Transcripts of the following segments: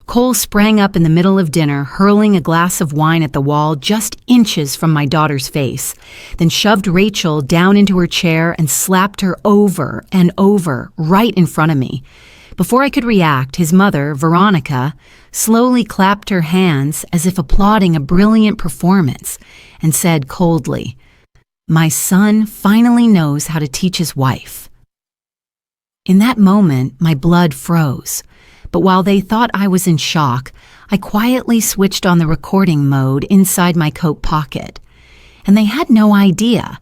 Cole sprang up in the middle of dinner, hurling a glass of wine at the wall just inches from my daughter's face, then shoved Rachel down into her chair and slapped her over and over right in front of me. Before I could react, his mother, Veronica, slowly clapped her hands as if applauding a brilliant performance and said coldly, "My son finally knows how to teach his wife." In that moment, my blood froze. But while they thought I was in shock, I quietly switched on the recording mode inside my coat pocket. And they had no idea.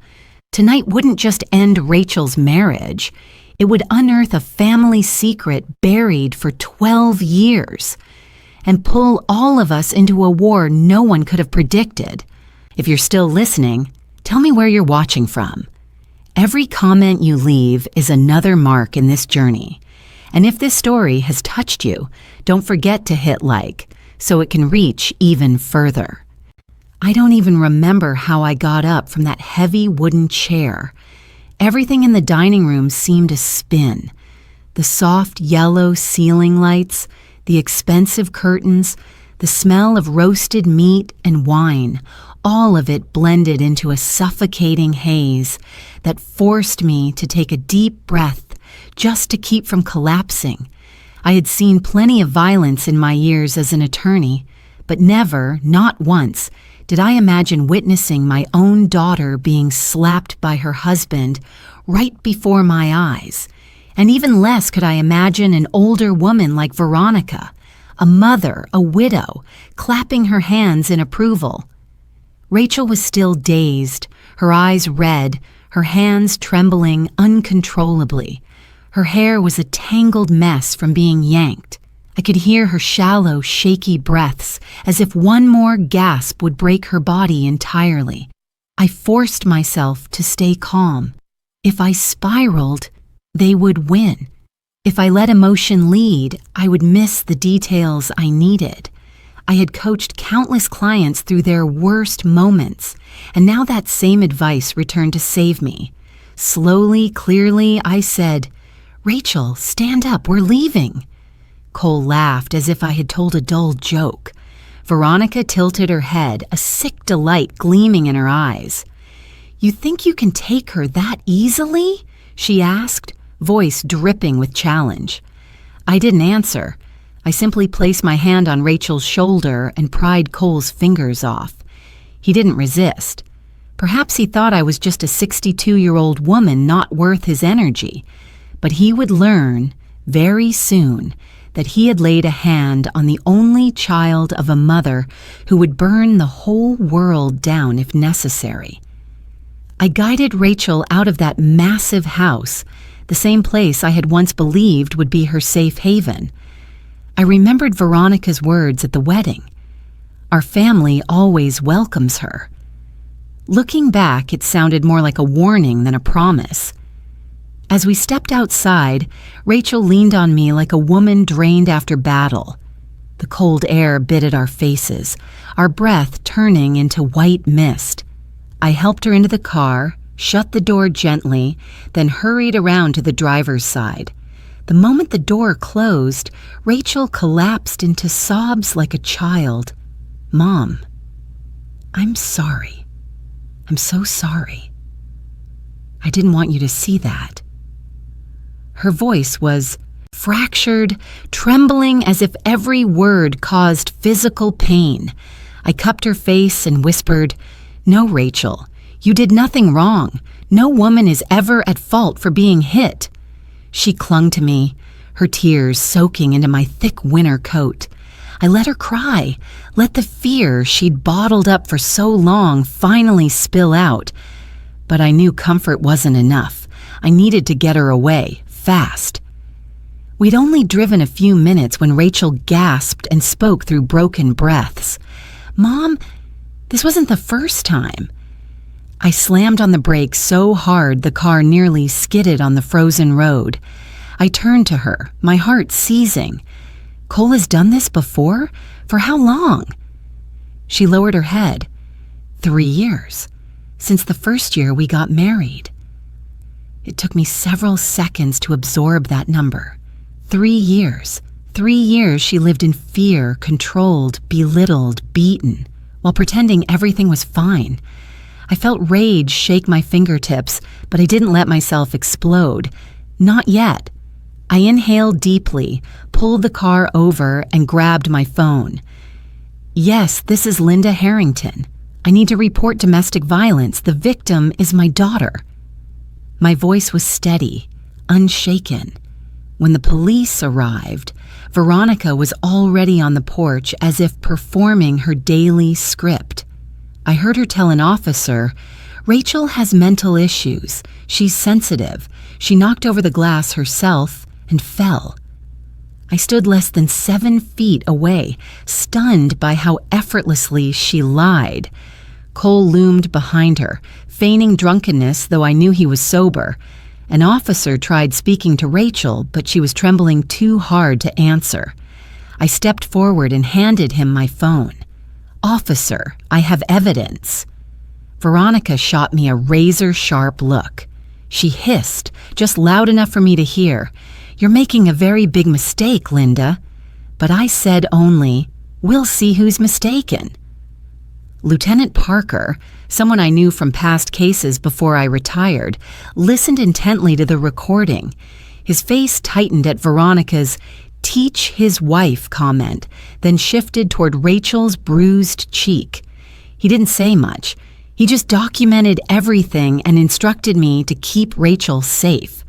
Tonight wouldn't just end Rachel's marriage. It would unearth a family secret buried for 12 years and pull all of us into a war no one could have predicted. If you're still listening, tell me where you're watching from. Every comment you leave is another mark in this journey. And if this story has touched you, don't forget to hit like so it can reach even further. I don't even remember how I got up from that heavy wooden chair. Everything in the dining room seemed to spin. The soft yellow ceiling lights, the expensive curtains, the smell of roasted meat and wine, all of it blended into a suffocating haze that forced me to take a deep breath just to keep from collapsing. I had seen plenty of violence in my years as an attorney, but never, not once, did I imagine witnessing my own daughter being slapped by her husband right before my eyes. And even less could I imagine an older woman like Veronica, a mother, a widow, clapping her hands in approval. Rachel was still dazed, her eyes red, her hands trembling uncontrollably. Her hair was a tangled mess from being yanked. I could hear her shallow, shaky breaths, as if one more gasp would break her body entirely. I forced myself to stay calm. If I spiraled, they would win. If I let emotion lead, I would miss the details I needed. I had coached countless clients through their worst moments, and now that same advice returned to save me. Slowly, clearly, I said, "Rachel, stand up, we're leaving." Cole laughed as if I had told a dull joke. Veronica tilted her head, a sick delight gleaming in her eyes. "You think you can take her that easily?" she asked, voice dripping with challenge. I didn't answer. I simply placed my hand on Rachel's shoulder and pried Cole's fingers off. He didn't resist. Perhaps he thought I was just a 62-year-old woman not worth his energy. But he would learn, very soon, that he had laid a hand on the only child of a mother who would burn the whole world down if necessary. I guided Rachel out of that massive house, the same place I had once believed would be her safe haven. I remembered Veronica's words at the wedding. Our family always welcomes her. Looking back, it sounded more like a warning than a promise. As we stepped outside, Rachel leaned on me like a woman drained after battle. The cold air bit at our faces, our breath turning into white mist. I helped her into the car, shut the door gently, then hurried around to the driver's side. The moment the door closed, Rachel collapsed into sobs like a child. "Mom, I'm sorry. I'm so sorry. I didn't want you to see that." Her voice was fractured, trembling as if every word caused physical pain. I cupped her face and whispered, "No, Rachel, you did nothing wrong. No woman is ever at fault for being hit." She clung to me, her tears soaking into my thick winter coat. I let her cry, let the fear she'd bottled up for so long finally spill out. But I knew comfort wasn't enough. I needed to get her away. Fast. We'd only driven a few minutes when Rachel gasped and spoke through broken breaths. "Mom, this wasn't the first time." I slammed on the brakes so hard the car nearly skidded on the frozen road. I turned to her, my heart seizing. "Cole has done this before? For how long?" She lowered her head. 3 years. Since the first year we got married. It took me several seconds to absorb that number. 3 years. 3 years she lived in fear, controlled, belittled, beaten, while pretending everything was fine. I felt rage shake my fingertips, but I didn't let myself explode. Not yet. I inhaled deeply, pulled the car over, and grabbed my phone. Yes, this is Linda Harrington. I need to report domestic violence. The victim is my daughter. My voice was steady, unshaken. When the police arrived, Veronica was already on the porch as if performing her daily script. I heard her tell an officer, "Rachel has mental issues. She's sensitive. She knocked over the glass herself and fell." I stood less than 7 feet away, stunned by how effortlessly she lied. Cole loomed behind her, feigning drunkenness, though I knew he was sober. An officer tried speaking to Rachel, but she was trembling too hard to answer. I stepped forward and handed him my phone. "Officer, I have evidence." Veronica shot me a razor-sharp look. She hissed, just loud enough for me to hear, "You're making a very big mistake, Linda." But I said only, "We'll see who's mistaken." Lieutenant Parker, someone I knew from past cases before I retired, listened intently to the recording. His face tightened at Veronica's "teach his wife" comment, then shifted toward Rachel's bruised cheek. He didn't say much. He just documented everything and instructed me to keep Rachel safe.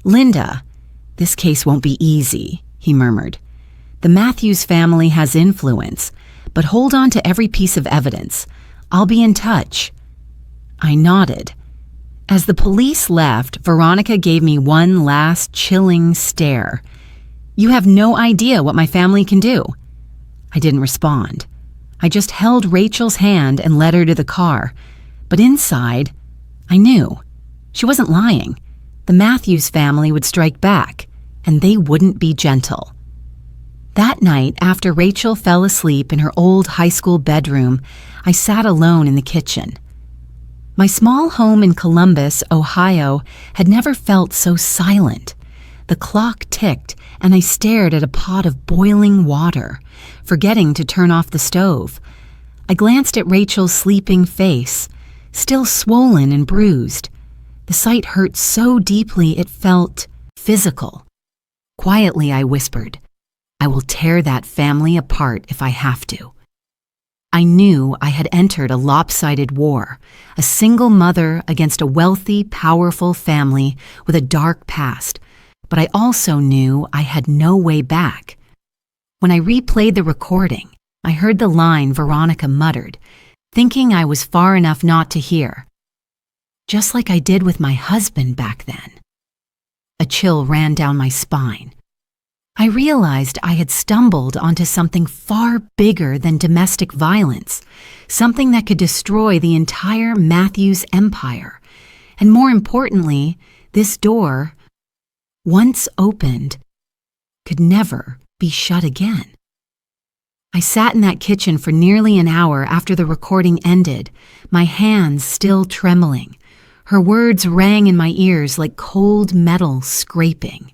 "Linda, this case won't be easy," he murmured. "The Matthews family has influence, but hold on to every piece of evidence. I'll be in touch." I nodded. As the police left, Veronica gave me one last chilling stare. "You have no idea what my family can do." I didn't respond. I just held Rachel's hand and led her to the car. But inside, I knew. She wasn't lying. The Matthews family would strike back, and they wouldn't be gentle. That night, after Rachel fell asleep in her old high school bedroom, I sat alone in the kitchen. My small home in Columbus, Ohio, had never felt so silent. The clock ticked, and I stared at a pot of boiling water, forgetting to turn off the stove. I glanced at Rachel's sleeping face, still swollen and bruised. The sight hurt so deeply it felt physical. Quietly, I whispered, "I will tear that family apart if I have to." I knew I had entered a lopsided war, a single mother against a wealthy, powerful family with a dark past, but I also knew I had no way back. When I replayed the recording, I heard the line Veronica muttered, thinking I was far enough not to hear. "Just like I did with my husband back then." A chill ran down my spine. I realized I had stumbled onto something far bigger than domestic violence, something that could destroy the entire Matthews empire. And more importantly, this door, once opened, could never be shut again. I sat in that kitchen for nearly an hour after the recording ended, my hands still trembling. Her words rang in my ears like cold metal scraping.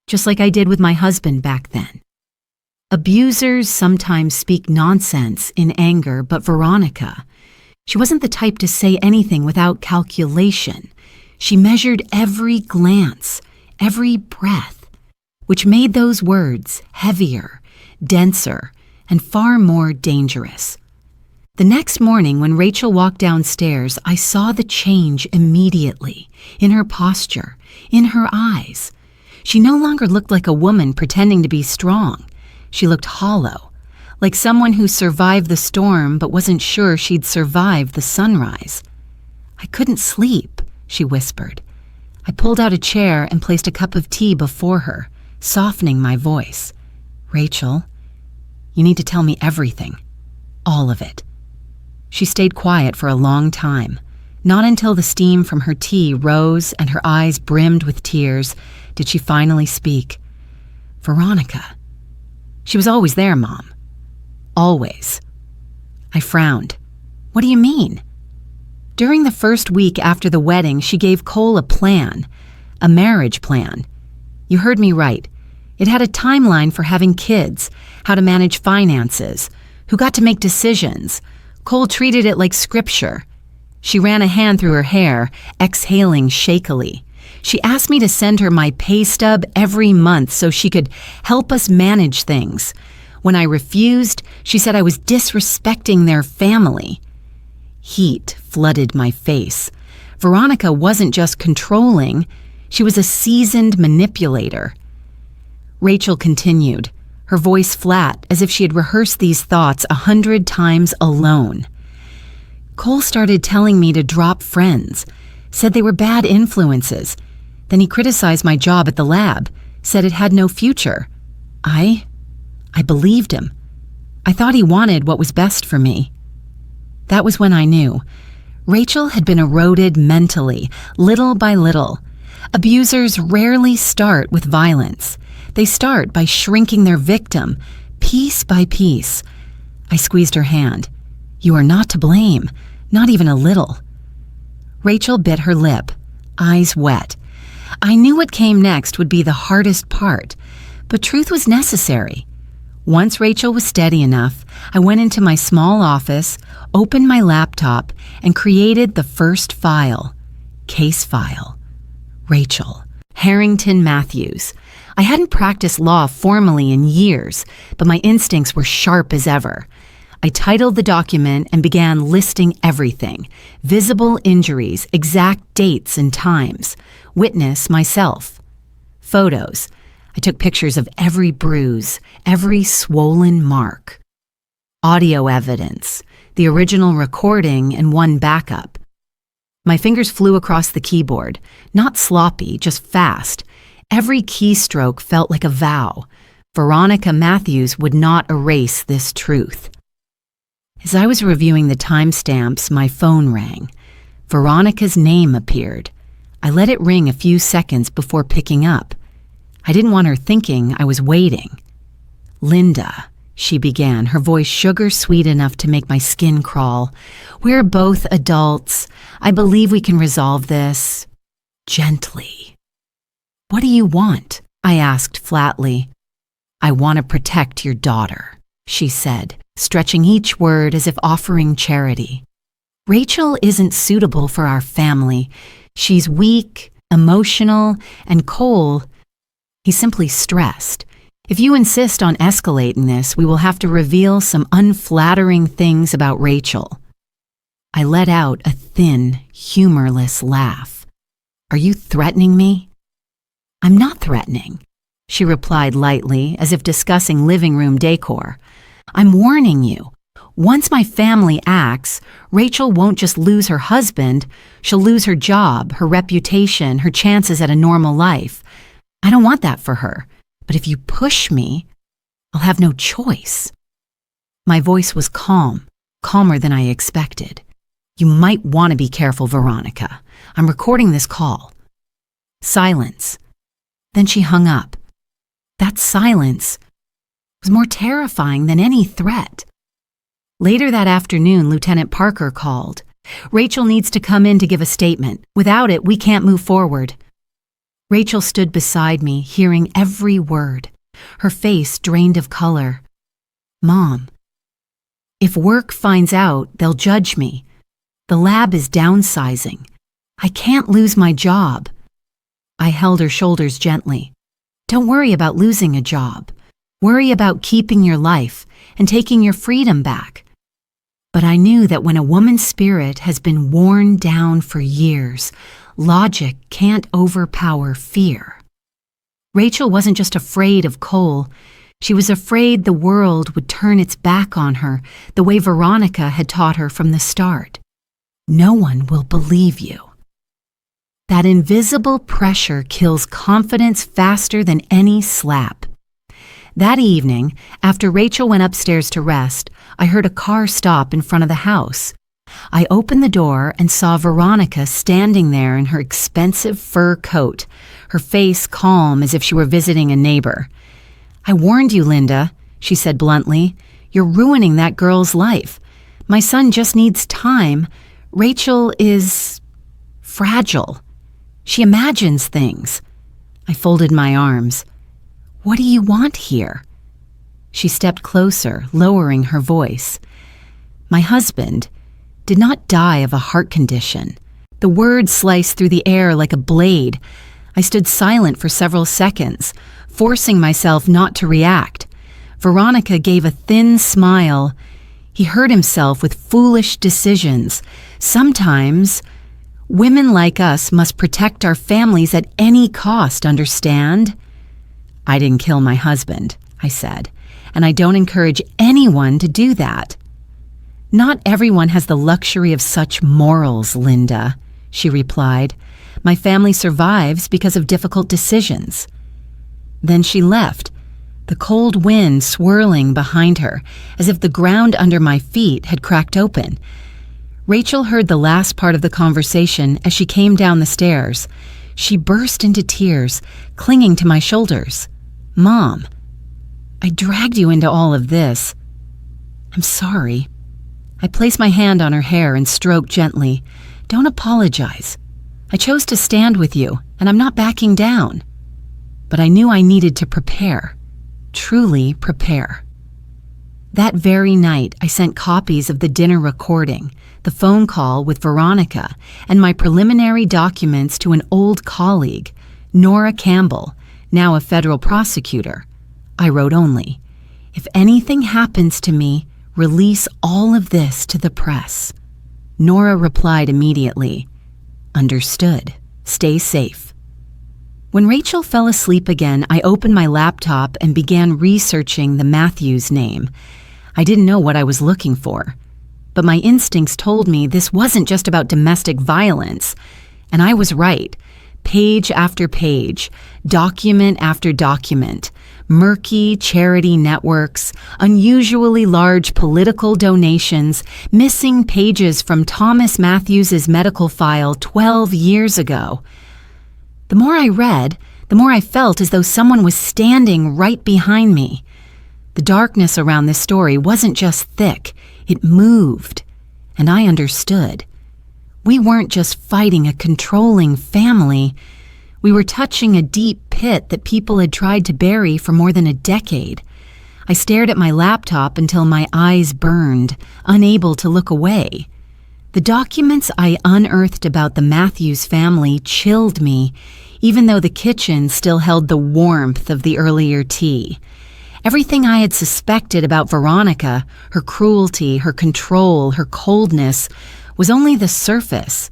Just like I did with my husband back then. Abusers sometimes speak nonsense in anger, but Veronica, she wasn't the type to say anything without calculation. She measured every glance, every breath, which made those words heavier, denser, and far more dangerous. The next morning, when Rachel walked downstairs, I saw the change immediately, in her posture, in her eyes. She no longer looked like a woman pretending to be strong. She looked hollow, like someone who survived the storm but wasn't sure she'd survive the sunrise. "I couldn't sleep," she whispered. I pulled out a chair and placed a cup of tea before her, softening my voice. "Rachel, you need to tell me everything. All of it." She stayed quiet for a long time. Not until the steam from her tea rose and her eyes brimmed with tears did she finally speak. "Veronica." "She was always there, Mom." "Always." I frowned. "What do you mean?" "During the first week after the wedding, she gave Cole a plan, a marriage plan. You heard me right. It had a timeline for having kids, how to manage finances, who got to make decisions. Cole treated it like scripture. She ran a hand through her hair, exhaling shakily. She asked me to send her my pay stub every month so she could help us manage things. When I refused, she said I was disrespecting their family. Heat flooded my face. Veronica wasn't just controlling, she was a seasoned manipulator. Rachel continued, her voice flat as if she had rehearsed these thoughts 100 times alone. Cole started telling me to drop friends, said they were bad influences. Then he criticized my job at the lab, said it had no future. I believed him. I thought he wanted what was best for me. That was when I knew. Rachel had been eroded mentally, little by little. Abusers rarely start with violence. They start by shrinking their victim, piece by piece. I squeezed her hand. You are not to blame, not even a little. Rachel bit her lip, eyes wet. I knew what came next would be the hardest part, but truth was necessary. Once Rachel was steady enough, I went into my small office, opened my laptop, and created the first file. Case file. Rachel. Harrington Matthews. I hadn't practiced law formally in years, but my instincts were sharp as ever. I titled the document and began listing everything. Visible injuries, exact dates and times. Witness myself. Photos. I took pictures of every bruise, every swollen mark. Audio evidence. The original recording and one backup. My fingers flew across the keyboard, not sloppy, just fast. Every keystroke felt like a vow. Veronica Matthews would not erase this truth. As I was reviewing the timestamps, my phone rang. Veronica's name appeared. I let it ring a few seconds before picking up. I didn't want her thinking I was waiting. Linda, she began, her voice sugar-sweet enough to make my skin crawl. We're both adults. I believe we can resolve this. Gently. What do you want? I asked flatly. I want to protect your daughter, she said, stretching each word as if offering charity. Rachel isn't suitable for our family. She's weak, emotional, and Cole, he's simply stressed. If you insist on escalating this, we will have to reveal some unflattering things about Rachel. I let out a thin, humorless laugh. Are you threatening me? I'm not threatening, she replied lightly, as if discussing living room decor. I'm warning you. Once my family acts, Rachel won't just lose her husband, she'll lose her job, her reputation, her chances at a normal life. I don't want that for her, but if you push me, I'll have no choice. My voice was calm, calmer than I expected. You might want to be careful, Veronica. I'm recording this call. Silence. Then she hung up. That silence was more terrifying than any threat. Later that afternoon, Lieutenant Parker called. Rachel needs to come in to give a statement. Without it, we can't move forward. Rachel stood beside me, hearing every word, her face drained of color. Mom, if work finds out, they'll judge me. The lab is downsizing. I can't lose my job. I held her shoulders gently. Don't worry about losing a job. Worry about keeping your life and taking your freedom back. But I knew that when a woman's spirit has been worn down for years, logic can't overpower fear. Rachel wasn't just afraid of Cole. She was afraid the world would turn its back on her the way Veronica had taught her from the start. No one will believe you. That invisible pressure kills confidence faster than any slap. That evening, after Rachel went upstairs to rest, I heard a car stop in front of the house. I opened the door and saw Veronica standing there in her expensive fur coat, her face calm as if she were visiting a neighbor. I warned you, Linda, she said bluntly. You're ruining that girl's life. My son just needs time. Rachel is fragile. She imagines things. I folded my arms. What do you want here?" She stepped closer, lowering her voice. "My husband did not die of a heart condition." The word sliced through the air like a blade. I stood silent for several seconds, forcing myself not to react. Veronica gave a thin smile. He hurt himself with foolish decisions. Sometimes, women like us must protect our families at any cost, understand? "I didn't kill my husband," I said, "and I don't encourage anyone to do that." "Not everyone has the luxury of such morals, Linda," she replied. "My family survives because of difficult decisions." Then she left, the cold wind swirling behind her, as if the ground under my feet had cracked open. Rachel heard the last part of the conversation as she came down the stairs. She burst into tears, clinging to my shoulders. "Mom, I dragged you into all of this. I'm sorry." I placed my hand on her hair and stroked gently. "Don't apologize. I chose to stand with you, and I'm not backing down." But I knew I needed to prepare, truly prepare. That very night, I sent copies of the dinner recording, the phone call with Veronica, and my preliminary documents to an old colleague, Nora Campbell, now a federal prosecutor. I wrote only, "If anything happens to me, release all of this to the press." Nora replied immediately, "Understood. Stay safe." When Rachel fell asleep again, I opened my laptop and began researching the Matthews name. I didn't know what I was looking for, but my instincts told me this wasn't just about domestic violence, and I was right. Page after page, document after document, murky charity networks, unusually large political donations, missing pages from Thomas Matthews's medical file 12 years ago. The more I read, the more I felt as though someone was standing right behind me. The darkness around this story wasn't just thick, it moved, and I understood. We weren't just fighting a controlling family. We were touching a deep pit that people had tried to bury for more than a decade. I stared at my laptop until my eyes burned, unable to look away. The documents I unearthed about the Matthews family chilled me, even though the kitchen still held the warmth of the earlier tea. Everything I had suspected about Veronica, her cruelty, her control, her coldness, was only the surface.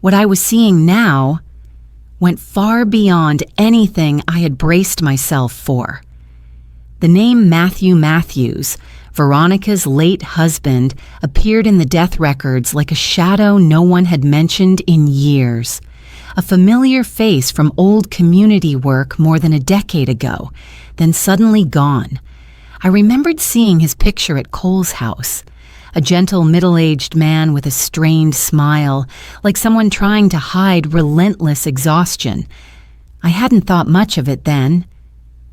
What I was seeing now went far beyond anything I had braced myself for. The name Matthew Matthews, Veronica's late husband, appeared in the death records like a shadow no one had mentioned in years. A familiar face from old community work more than a decade ago, then suddenly gone. I remembered seeing his picture at Cole's house. A gentle middle-aged man with a strained smile, like someone trying to hide relentless exhaustion. I hadn't thought much of it then,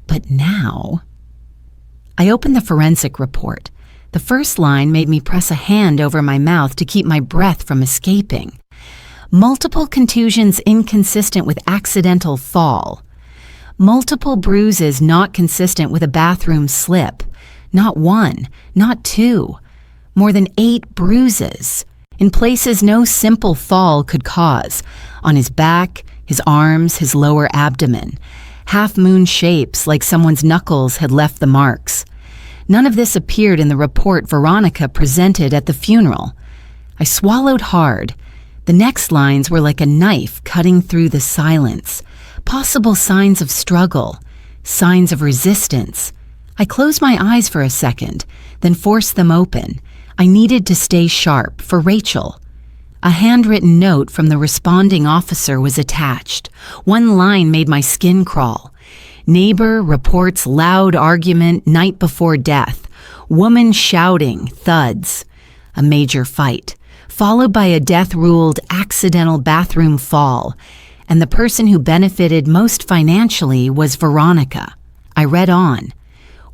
but now... I opened the forensic report. The first line made me press a hand over my mouth to keep my breath from escaping. Multiple contusions inconsistent with accidental fall. Multiple bruises not consistent with a bathroom slip. Not one, not two. More than 8 bruises, in places no simple fall could cause, on his back, his arms, his lower abdomen, half-moon shapes like someone's knuckles had left the marks. None of this appeared in the report Veronica presented at the funeral. I swallowed hard. The next lines were like a knife cutting through the silence. Possible signs of struggle, signs of resistance. I closed my eyes for a second, then forced them open. I needed to stay sharp for Rachel. A handwritten note from the responding officer was attached. One line made my skin crawl. Neighbor reports loud argument night before death. Woman shouting, thuds. A major fight, followed by a death-ruled accidental bathroom fall. And the person who benefited most financially was Veronica. I read on.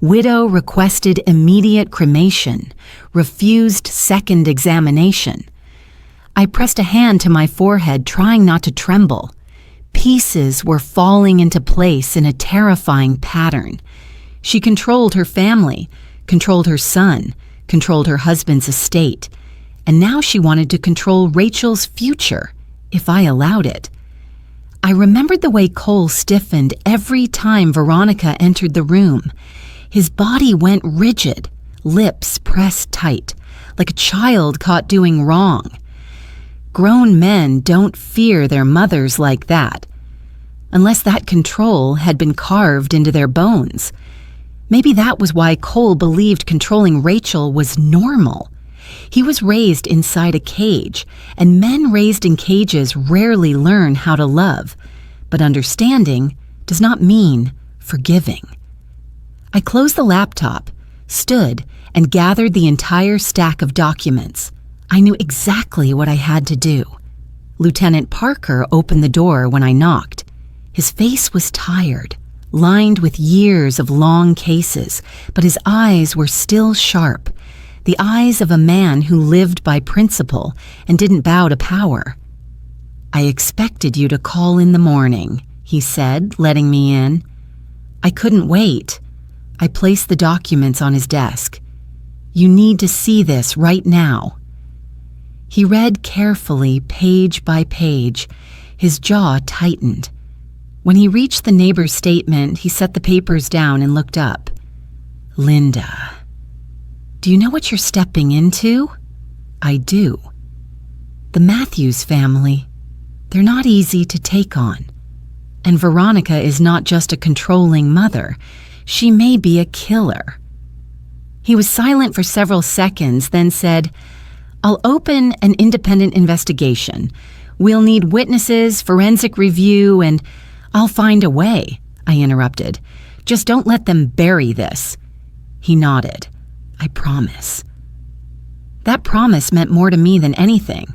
Widow requested immediate cremation, refused second examination. I pressed a hand to my forehead, trying not to tremble. Pieces were falling into place in a terrifying pattern. She controlled her family, controlled her son, controlled her husband's estate, and now she wanted to control Rachel's future, if I allowed it. I remembered the way Cole stiffened every time Veronica entered the room. His body went rigid, lips pressed tight, like a child caught doing wrong. Grown men don't fear their mothers like that, unless that control had been carved into their bones. Maybe that was why Cole believed controlling Rachel was normal. He was raised inside a cage, and men raised in cages rarely learn how to love, but understanding does not mean forgiving. I closed the laptop, stood, and gathered the entire stack of documents. I knew exactly what I had to do. Lieutenant Parker opened the door when I knocked. His face was tired, lined with years of long cases, but his eyes were still sharp, the eyes of a man who lived by principle and didn't bow to power. "I expected you to call in the morning," he said, letting me in. I couldn't wait. I placed the documents on his desk. "You need to see this right now." He read carefully, page by page. His jaw tightened. When he reached the neighbor's statement, he set the papers down and looked up. "Linda, do you know what you're stepping into?" "I do." "The Matthews family. They're not easy to take on. And Veronica is not just a controlling mother. She may be a killer." He was silent for several seconds, then said, "I'll open an independent investigation. We'll need witnesses, forensic review, and I'll find a way," I interrupted. "Just don't let them bury this." He nodded. "I promise." That promise meant more to me than anything.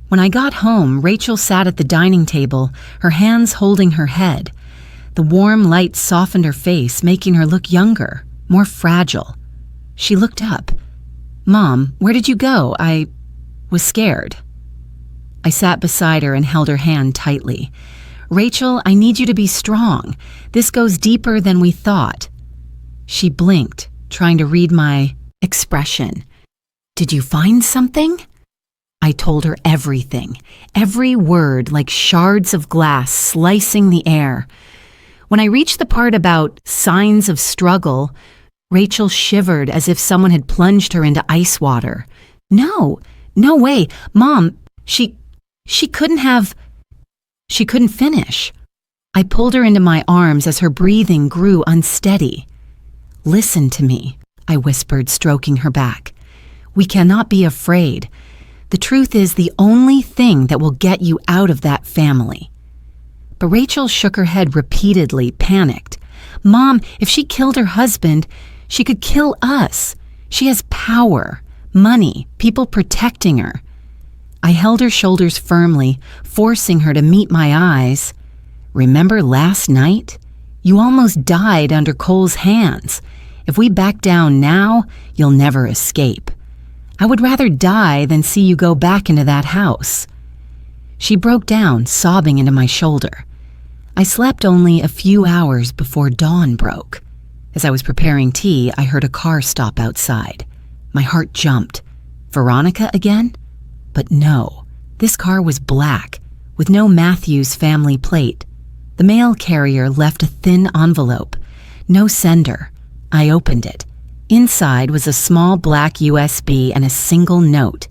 When I got home, Rachel sat at the dining table, her hands holding her head. The warm light softened her face, making her look younger, more fragile. She looked up. "Mom, where did you go? I was scared." I sat beside her and held her hand tightly. "Rachel, I need you to be strong. This goes deeper than we thought." She blinked, trying to read my expression. "Did you find something?" I told her everything, every word like shards of glass slicing the air. When I reached the part about signs of struggle, Rachel shivered as if someone had plunged her into ice water. No way. Mom, she couldn't have. She couldn't finish. I pulled her into my arms as her breathing grew unsteady. "Listen to me," I whispered, stroking her back. "We cannot be afraid. The truth is the only thing that will get you out of that family." But Rachel shook her head repeatedly, panicked. "Mom, if she killed her husband, she could kill us. She has power, money, people protecting her." I held her shoulders firmly, forcing her to meet my eyes. "Remember last night? You almost died under Cole's hands. If we back down now, you'll never escape. I would rather die than see you go back into that house." She broke down, sobbing into my shoulder. I slept only a few hours before dawn broke. As I was preparing tea, I heard a car stop outside. My heart jumped. Veronica again? But no, this car was black, with no Matthews family plate. The mail carrier left a thin envelope. No sender. I opened it. Inside was a small black USB and a single note.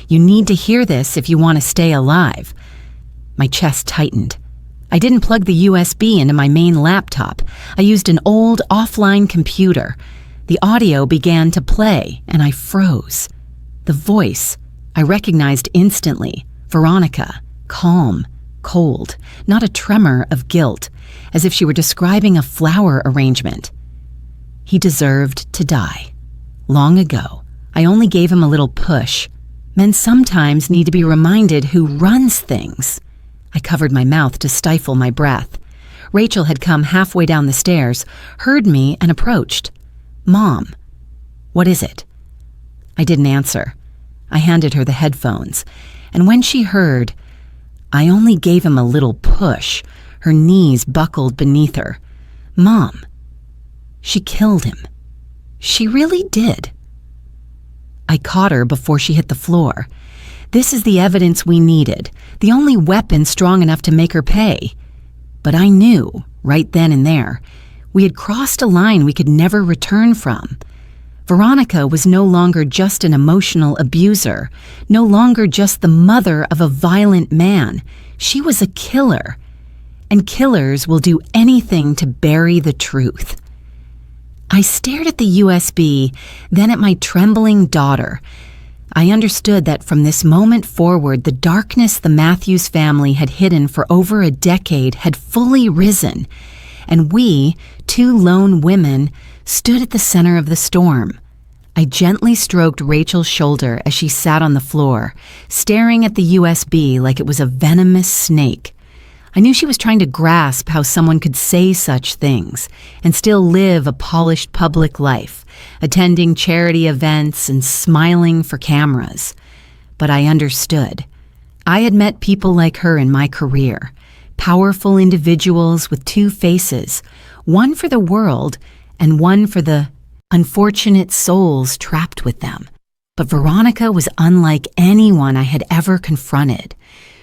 "You need to hear this if you want to stay alive." My chest tightened. I didn't plug the USB into my main laptop. I used an old offline computer. The audio began to play, and I froze. The voice, I recognized instantly. Veronica, calm, cold, not a tremor of guilt, as if she were describing a flower arrangement. "He deserved to die. Long ago, I only gave him a little push. Men sometimes need to be reminded who runs things." I covered my mouth to stifle my breath. Rachel had come halfway down the stairs, heard me, and approached. "Mom." "What is it?" I didn't answer. I handed her the headphones, and when she heard, I only gave him a little push. Her knees buckled beneath her. Mom, she killed him. She really did. I caught her before she hit the floor. This is the evidence we needed, the only weapon strong enough to make her pay. But I knew, right then and there, we had crossed a line we could never return from. Veronica was no longer just an emotional abuser, no longer just the mother of a violent man. She was a killer. And killers will do anything to bury the truth. I stared at the USB, then at my trembling daughter. I understood that from this moment forward, the darkness the Matthews family had hidden for over a decade had fully risen, and we, two lone women, stood at the center of the storm. I gently stroked Rachel's shoulder as she sat on the floor, staring at the USB like it was a venomous snake. I knew she was trying to grasp how someone could say such things and still live a polished public life, attending charity events and smiling for cameras. But I understood. I had met people like her in my career, powerful individuals with two faces, one for the world and one for the unfortunate souls trapped with them. But Veronica was unlike anyone I had ever confronted.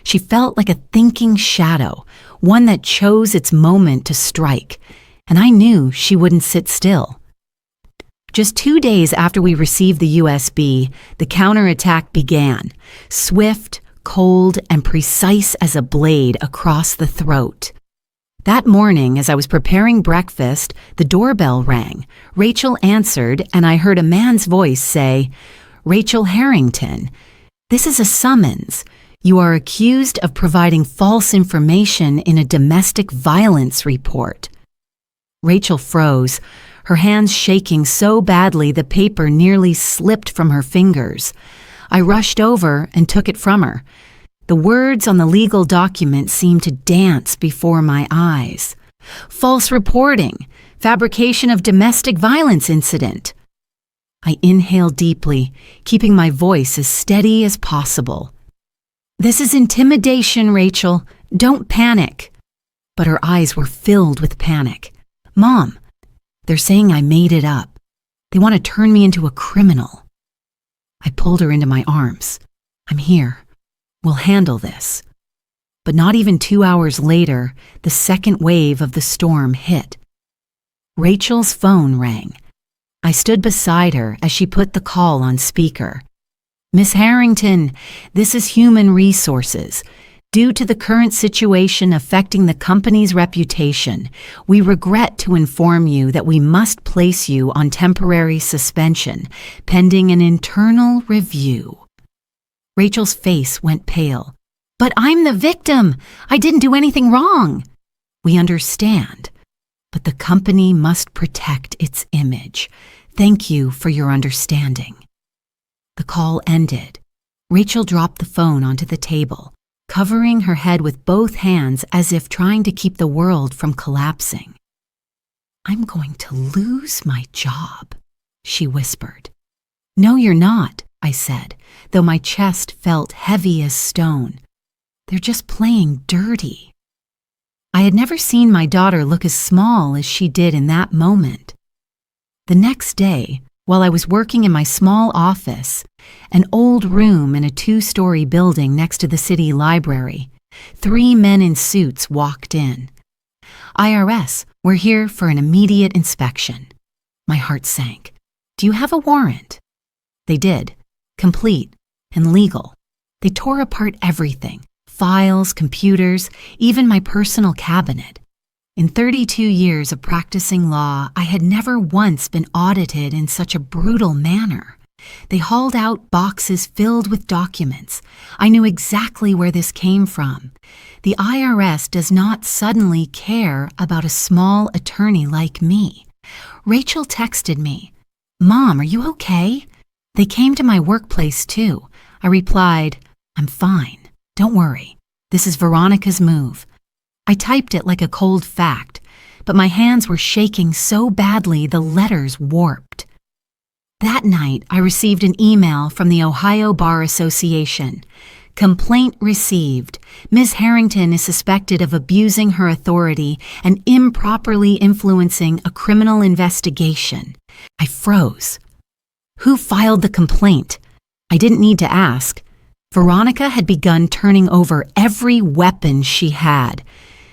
She felt like a thinking shadow, one that chose its moment to strike, and I knew she wouldn't sit still. Just 2 days after we received the USB, the counterattack began, swift, cold, and precise as a blade across the throat. That morning, as I was preparing breakfast, the doorbell rang. Rachel answered, and I heard a man's voice say, "Rachel Harrington, this is a summons. You are accused of providing false information in a domestic violence report." Rachel froze, her hands shaking so badly the paper nearly slipped from her fingers. I rushed over and took it from her. The words on the legal document seemed to dance before my eyes. False reporting, fabrication of domestic violence incident. I inhaled deeply, keeping my voice as steady as possible. "This is intimidation, Rachel. Don't panic." But her eyes were filled with panic. "Mom, they're saying I made it up. They want to turn me into a criminal." I pulled her into my arms. "I'm here. We'll handle this." But not even 2 hours later, the second wave of the storm hit. Rachel's phone rang. I stood beside her as she put the call on speaker. "Miss Harrington, this is Human Resources. Due to the current situation affecting the company's reputation, we regret to inform you that we must place you on temporary suspension, pending an internal review." Rachel's face went pale. "But I'm the victim. I didn't do anything wrong." "We understand, but the company must protect its image. Thank you for your understanding." The call ended. Rachel dropped the phone onto the table, covering her head with both hands as if trying to keep the world from collapsing. "I'm going to lose my job," she whispered. "No, you're not," I said, though my chest felt heavy as stone. "They're just playing dirty." I had never seen my daughter look as small as she did in that moment. The next day, while I was working in my small office, an old room in a 2-story building next to the city library, 3 men in suits walked in. "IRS, we're here for an immediate inspection." My heart sank. "Do you have a warrant?" They did, complete and legal. They tore apart everything, files, computers, even my personal cabinet. In 32 years of practicing law, I had never once been audited in such a brutal manner. They hauled out boxes filled with documents. I knew exactly where this came from. The IRS does not suddenly care about a small attorney like me. Rachel texted me, "Mom, are you okay?" They came to my workplace too. I replied, "I'm fine. Don't worry. This is Veronica's move." I typed it like a cold fact, but my hands were shaking so badly the letters warped. That night, I received an email from the Ohio Bar Association. Complaint received. Ms. Harrington is suspected of abusing her authority and improperly influencing a criminal investigation. I froze. Who filed the complaint? I didn't need to ask. Veronica had begun turning over every weapon she had.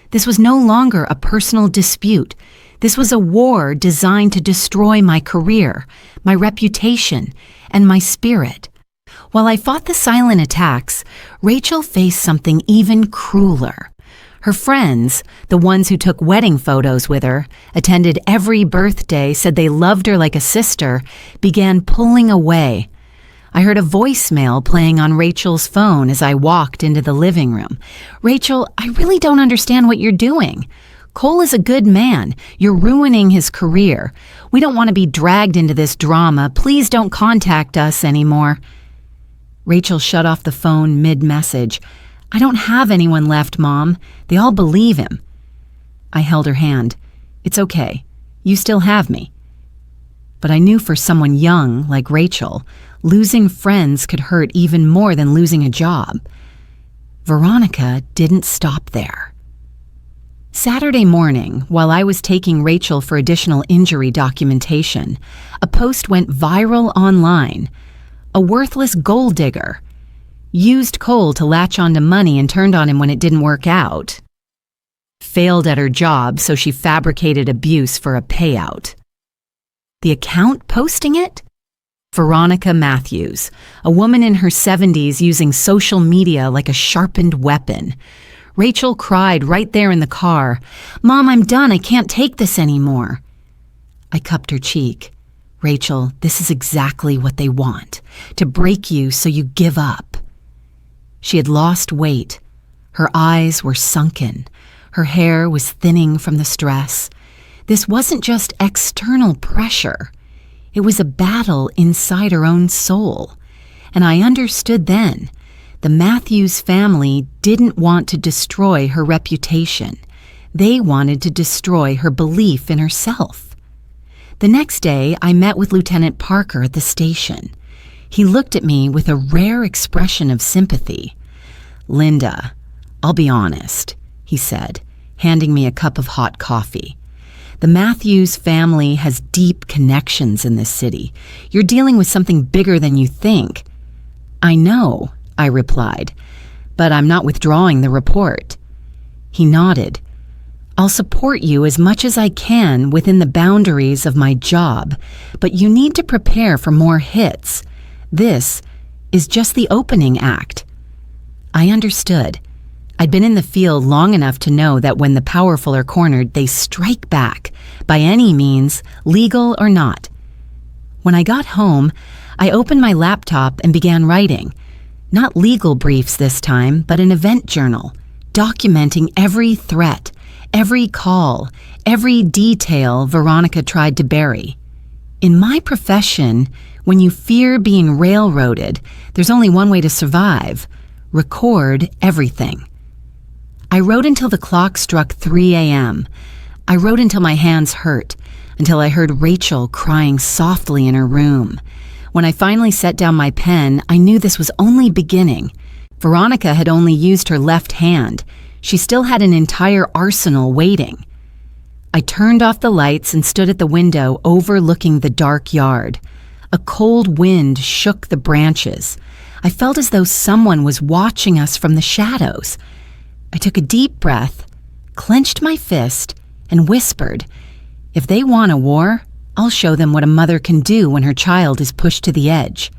This was no longer a personal dispute. This was a war designed to destroy my career, my reputation, and my spirit. While I fought the silent attacks, Rachel faced something even crueler. Her friends, the ones who took wedding photos with her, attended every birthday, said they loved her like a sister, began pulling away. I heard a voicemail playing on Rachel's phone as I walked into the living room. "Rachel, I really don't understand what you're doing. Cole is a good man. You're ruining his career. We don't want to be dragged into this drama. Please don't contact us anymore." Rachel shut off the phone mid-message. "I don't have anyone left, Mom. They all believe him." I held her hand. "It's okay. You still have me." But I knew for someone young like Rachel, losing friends could hurt even more than losing a job. Veronica didn't stop there. Saturday morning, while I was taking Rachel for additional injury documentation, a post went viral online. A worthless gold digger used Cole to latch onto money and turned on him when it didn't work out. Failed at her job, so she fabricated abuse for a payout. The account posting it? Veronica Matthews, a woman in her 70s using social media like a sharpened weapon. Rachel cried right there in the car. "Mom, I'm done. I can't take this anymore." I cupped her cheek. "Rachel, this is exactly what they want, to break you so you give up." She had lost weight. Her eyes were sunken. Her hair was thinning from the stress. This wasn't just external pressure. It was a battle inside her own soul. And I understood then. The Matthews family didn't want to destroy her reputation. They wanted to destroy her belief in herself. The next day, I met with Lieutenant Parker at the station. He looked at me with a rare expression of sympathy. "Linda, I'll be honest," he said, handing me a cup of hot coffee. "The Matthews family has deep connections in this city. You're dealing with something bigger than you think." "I know," I replied, "but I'm not withdrawing the report." He nodded. "I'll support you as much as I can within the boundaries of my job, but you need to prepare for more hits. This is just the opening act." I understood. I'd been in the field long enough to know that when the powerful are cornered, they strike back, by any means, legal or not. When I got home, I opened my laptop and began writing. Not legal briefs this time, but an event journal, documenting every threat, every call, every detail Veronica tried to bury. In my profession, when you fear being railroaded, there's only one way to survive: record everything. I wrote until the clock struck 3 a.m. I wrote until my hands hurt, until I heard Rachel crying softly in her room. When I finally set down my pen, I knew this was only beginning. Veronica had only used her left hand. She still had an entire arsenal waiting. I turned off the lights and stood at the window overlooking the dark yard. A cold wind shook the branches. I felt as though someone was watching us from the shadows. I took a deep breath, clenched my fist, and whispered, "If they want a war, I'll show them what a mother can do when her child is pushed to the edge."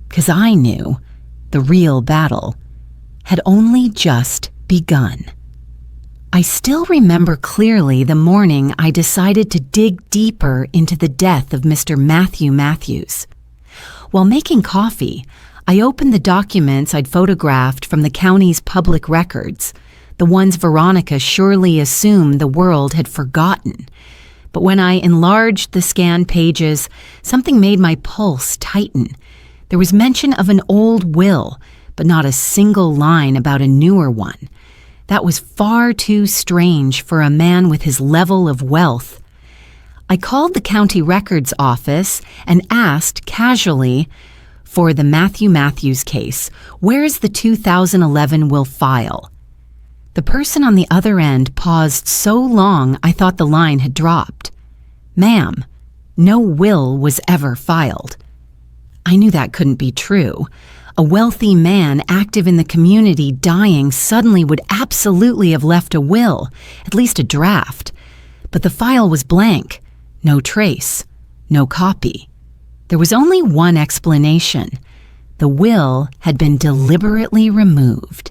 'Cause I knew the real battle had only just begun. I still remember clearly the morning I decided to dig deeper into the death of Mr. Matthew Matthews. While making coffee, I opened the documents I'd photographed from the county's public records, the ones Veronica surely assumed the world had forgotten. But when I enlarged the scanned pages, something made my pulse tighten. There was mention of an old will, but not a single line about a newer one. That was far too strange for a man with his level of wealth. I called the county records office and asked casually, For the Matthew Matthews case, where is the 2011 will file? The person on the other end paused so long I thought the line had dropped. Ma'am, no will was ever filed. I knew that couldn't be true. A wealthy man active in the community dying suddenly would absolutely have left a will, at least a draft. But the file was blank, no trace, no copy. There was only one explanation. The will had been deliberately removed,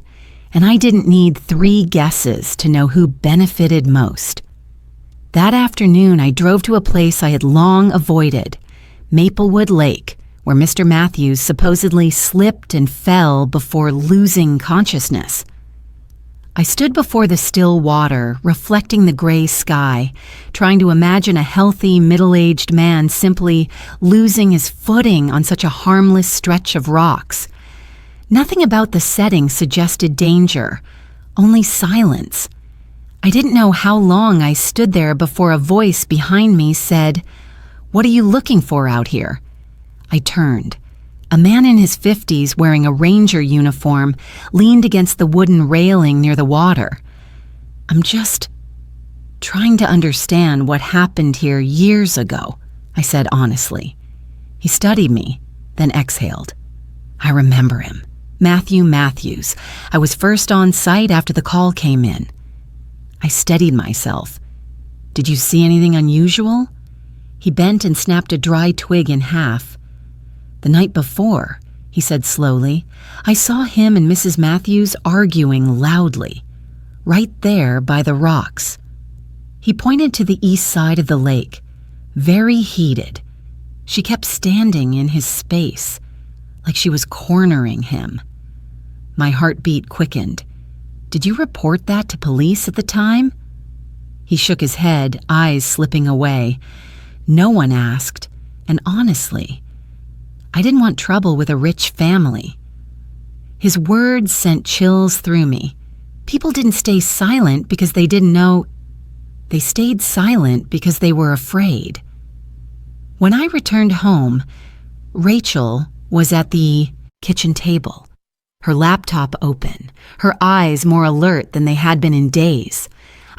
and I didn't need 3 guesses to know who benefited most. That afternoon, I drove to a place I had long avoided, Maplewood Lake, where Mr. Matthews supposedly slipped and fell before losing consciousness. I stood before the still water, reflecting the gray sky, trying to imagine a healthy, middle-aged man simply losing his footing on such a harmless stretch of rocks. Nothing about the setting suggested danger, only silence. I didn't know how long I stood there before a voice behind me said, "What are you looking for out here?" I turned. A man in his 50s wearing a ranger uniform leaned against the wooden railing near the water. "I'm just trying to understand what happened here years ago," I said honestly. He studied me, then exhaled. "I remember him. Matthew Matthews. I was first on site after the call came in." I steadied myself. "Did you see anything unusual?" He bent and snapped a dry twig in half. "The night before," he said slowly, "I saw him and Mrs. Matthews arguing loudly, right there by the rocks." He pointed to the east side of the lake, very heated. She kept standing in his space, like she was cornering him. My heartbeat quickened. "Did you report that to police at the time?" He shook his head, eyes slipping away. "No one asked, and honestly, I didn't want trouble with a rich family." His words sent chills through me. People didn't stay silent because they didn't know. They stayed silent because they were afraid. When I returned home, Rachel was at the kitchen table, her laptop open, her eyes more alert than they had been in days.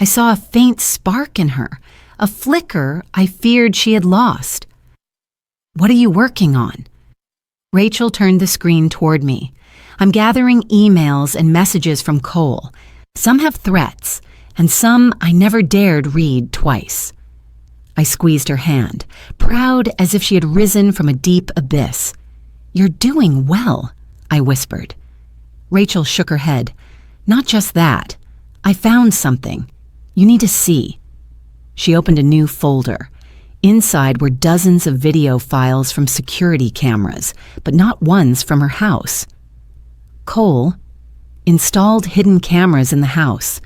I saw a faint spark in her, a flicker I feared she had lost. "What are you working on?" Rachel turned the screen toward me. "I'm gathering emails and messages from Cole. Some have threats, and some I never dared read twice." I squeezed her hand, proud as if she had risen from a deep abyss. "You're doing well," I whispered. Rachel shook her head. "Not just that. I found something. You need to see." She opened a new folder. Inside were dozens of video files from security cameras, but not ones from her house. Cole installed hidden cameras in the house.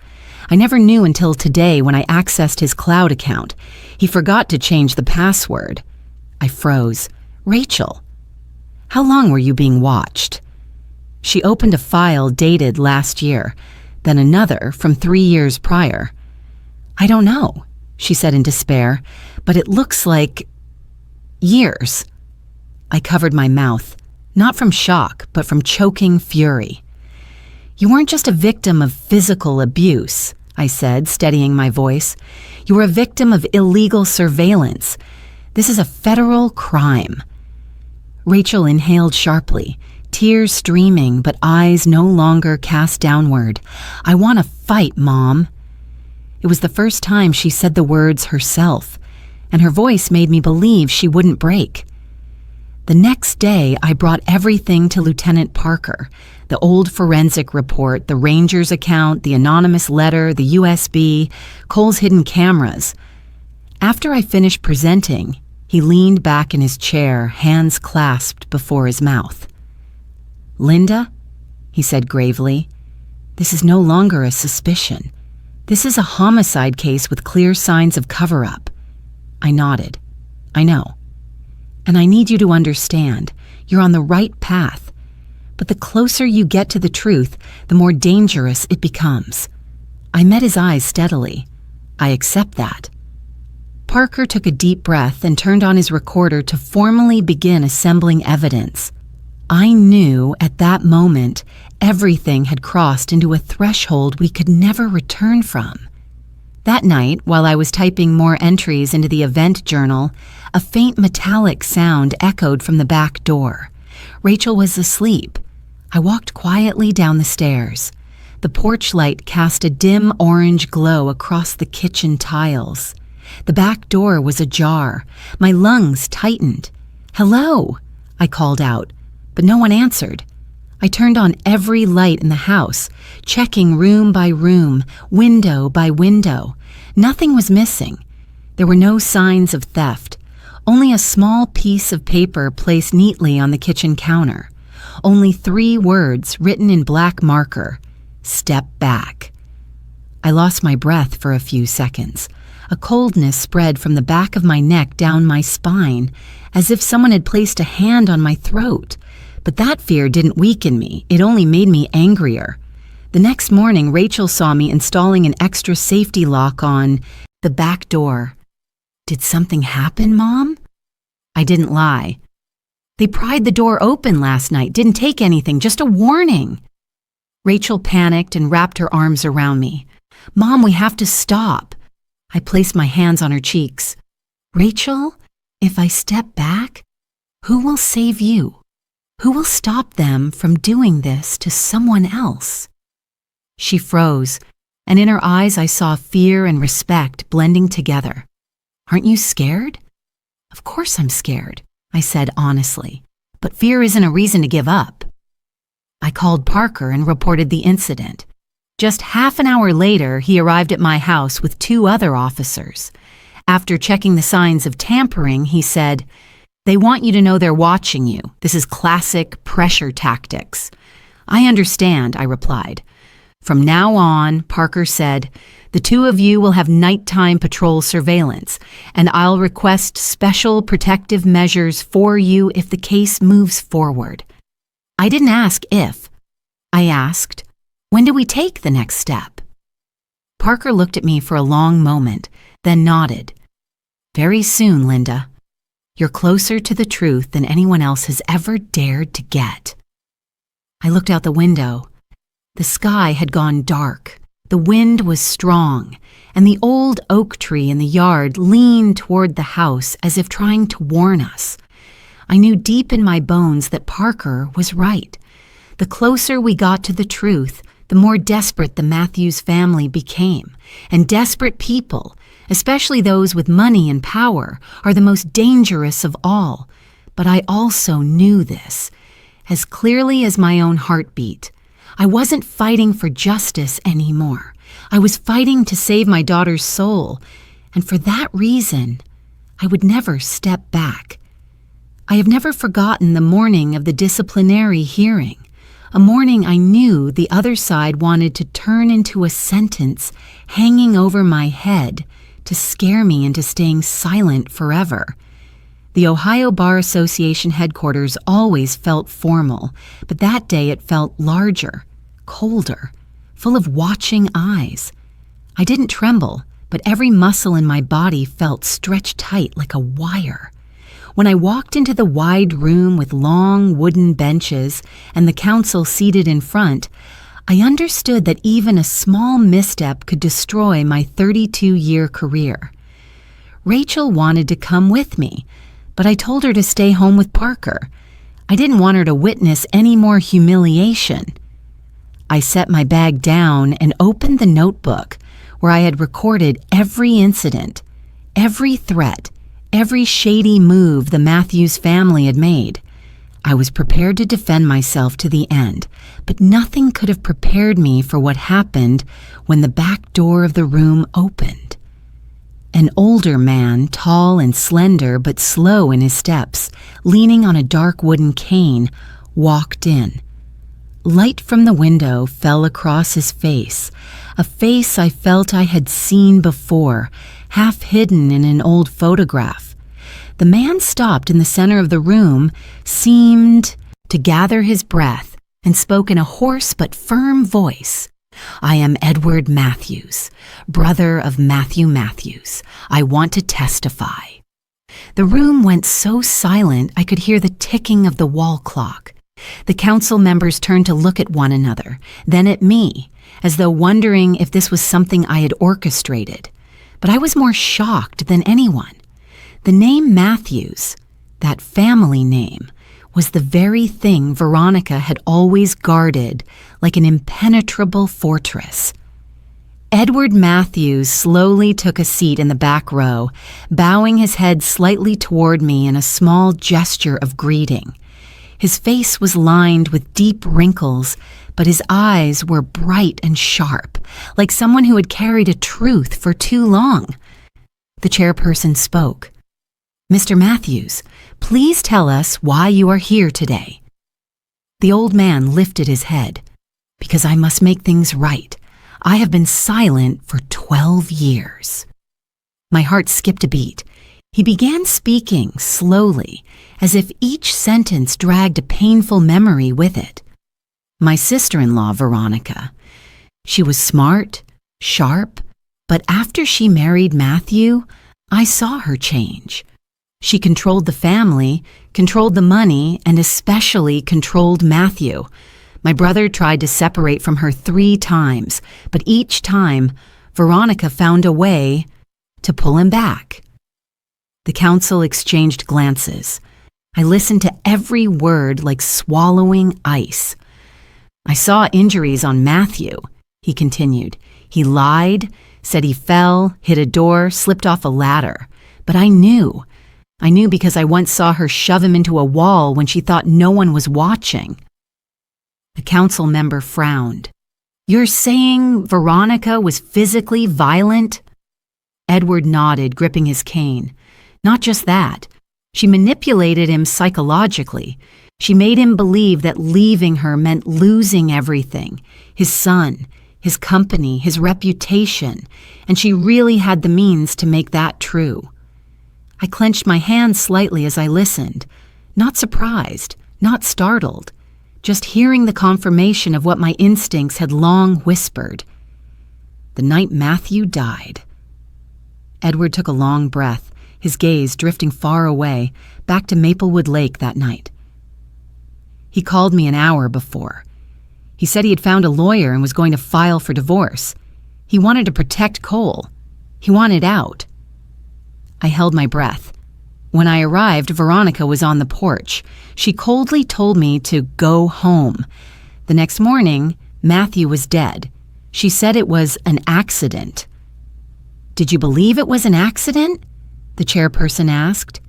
I never knew until today when I accessed his cloud account. He forgot to change the password. I froze. "Rachel, how long were you being watched?" She opened a file dated last year, then another from 3 years prior. "I don't know," she said in despair, "but it looks like years." I covered my mouth, not from shock, but from choking fury. "You weren't just a victim of physical abuse," I said, steadying my voice. "You were a victim of illegal surveillance. This is a federal crime." Rachel inhaled sharply, tears streaming, but eyes no longer cast downward. "I want to fight, Mom." It was the first time she said the words herself, and her voice made me believe she wouldn't break. The next day, I brought everything to Lieutenant Parker, the old forensic report, the ranger's account, the anonymous letter, the USB, Cole's hidden cameras. After I finished presenting, he leaned back in his chair, hands clasped before his mouth. "Linda," he said gravely, "this is no longer a suspicion. This is a homicide case with clear signs of cover-up." I nodded. "I know. And I need you to understand, you're on the right path. But the closer you get to the truth, the more dangerous it becomes." I met his eyes steadily. "I accept that." Parker took a deep breath and turned on his recorder to formally begin assembling evidence. I knew at that moment everything had crossed into a threshold we could never return from. That night, while I was typing more entries into the event journal, a faint metallic sound echoed from the back door. Rachel was asleep. I walked quietly down the stairs. The porch light cast a dim orange glow across the kitchen tiles. The back door was ajar. My lungs tightened. "Hello," I called out, but no one answered. I turned on every light in the house, checking room by room, window by window. Nothing was missing. There were no signs of theft, only a small piece of paper placed neatly on the kitchen counter. Only 3 words written in black marker: "Step back." I lost my breath for a few seconds. A coldness spread from the back of my neck down my spine, as if someone had placed a hand on my throat. But that fear didn't weaken me, it only made me angrier. The next morning, Rachel saw me installing an extra safety lock on the back door. "Did something happen, Mom?" I didn't lie. "They pried the door open last night, didn't take anything, just a warning." Rachel panicked and wrapped her arms around me. "Mom, we have to stop." I placed my hands on her cheeks. "Rachel, if I step back, who will save you? Who will stop them from doing this to someone else?" She froze, and in her eyes I saw fear and respect blending together. "Aren't you scared?" "Of course I'm scared," I said honestly, "but fear isn't a reason to give up." I called Parker and reported the incident. Just half an hour later, he arrived at my house with 2 other officers. After checking the signs of tampering, he said, "They want you to know they're watching you. This is classic pressure tactics." "I understand," I replied. "From now on," Parker said, "the 2 of you will have nighttime patrol surveillance, and I'll request special protective measures for you if the case moves forward." I didn't ask if. I asked, "When do we take the next step?" Parker looked at me for a long moment, then nodded. "Very soon, Linda. You're closer to the truth than anyone else has ever dared to get." I looked out the window. The sky had gone dark. The wind was strong, and the old oak tree in the yard leaned toward the house as if trying to warn us. I knew deep in my bones that Parker was right. The closer we got to the truth, the more desperate the Matthews family became. And desperate people, especially those with money and power, are the most dangerous of all. But I also knew this, as clearly as my own heartbeat. I wasn't fighting for justice anymore. I was fighting to save my daughter's soul, and for that reason, I would never step back. I have never forgotten the morning of the disciplinary hearing, a morning I knew the other side wanted to turn into a sentence hanging over my head to scare me into staying silent forever. The Ohio Bar Association headquarters always felt formal, but that day it felt larger, colder, full of watching eyes. I didn't tremble, but every muscle in my body felt stretched tight like a wire. When I walked into the wide room with long wooden benches and the counsel seated in front, I understood that even a small misstep could destroy my 32-year career. Rachel wanted to come with me, but I told her to stay home with Parker. I didn't want her to witness any more humiliation. I set my bag down and opened the notebook where I had recorded every incident, every threat, every shady move the Matthews family had made. I was prepared to defend myself to the end, but nothing could have prepared me for what happened when the back door of the room opened. An older man, tall and slender but slow in his steps, leaning on a dark wooden cane, walked in. Light from the window fell across his face, a face I felt I had seen before, half hidden in an old photograph. The man stopped in the center of the room, seemed to gather his breath, and spoke in a hoarse but firm voice. "I am Edward Matthews, brother of Matthew Matthews. I want to testify." The room went so silent I could hear the ticking of the wall clock. The council members turned to look at one another, then at me, as though wondering if this was something I had orchestrated. But I was more shocked than anyone. The name Matthews, that family name, was the very thing Veronica had always guarded like an impenetrable fortress. Edward Matthews slowly took a seat in the back row, bowing his head slightly toward me in a small gesture of greeting. His face was lined with deep wrinkles, but his eyes were bright and sharp, like someone who had carried a truth for too long. The chairperson spoke. "Mr. Matthews, please tell us why you are here today." The old man lifted his head. "Because I must make things right. I have been silent for 12 years. My heart skipped a beat. He began speaking slowly, as if each sentence dragged a painful memory with it. My sister-in-law, Veronica. She was smart, sharp, but after she married Matthew, I saw her change. She controlled the family, controlled the money, and especially controlled Matthew. My brother tried to separate from her 3 times, but each time, Veronica found a way to pull him back. The council exchanged glances. I listened to every word like swallowing ice. "I saw injuries on Matthew," he continued. "He lied, said he fell, hit a door, slipped off a ladder. But I knew. I knew because I once saw her shove him into a wall when she thought no one was watching." The council member frowned. "You're saying Veronica was physically violent?" Edward nodded, gripping his cane. "Not just that. She manipulated him psychologically. She made him believe that leaving her meant losing everything, his son, his company, his reputation, and she really had the means to make that true." I clenched my hand slightly as I listened, not surprised, not startled, just hearing the confirmation of what my instincts had long whispered. The night Matthew died. Edward took a long breath, his gaze drifting far away, back to Maplewood Lake that night. "He called me an hour before. He said he had found a lawyer and was going to file for divorce. He wanted to protect Cole. He wanted out." I held my breath. When I arrived, Veronica was on the porch. She coldly told me to go home. The next morning, Matthew was dead. She said it was an accident. "Did you believe it was an accident?" the chairperson asked.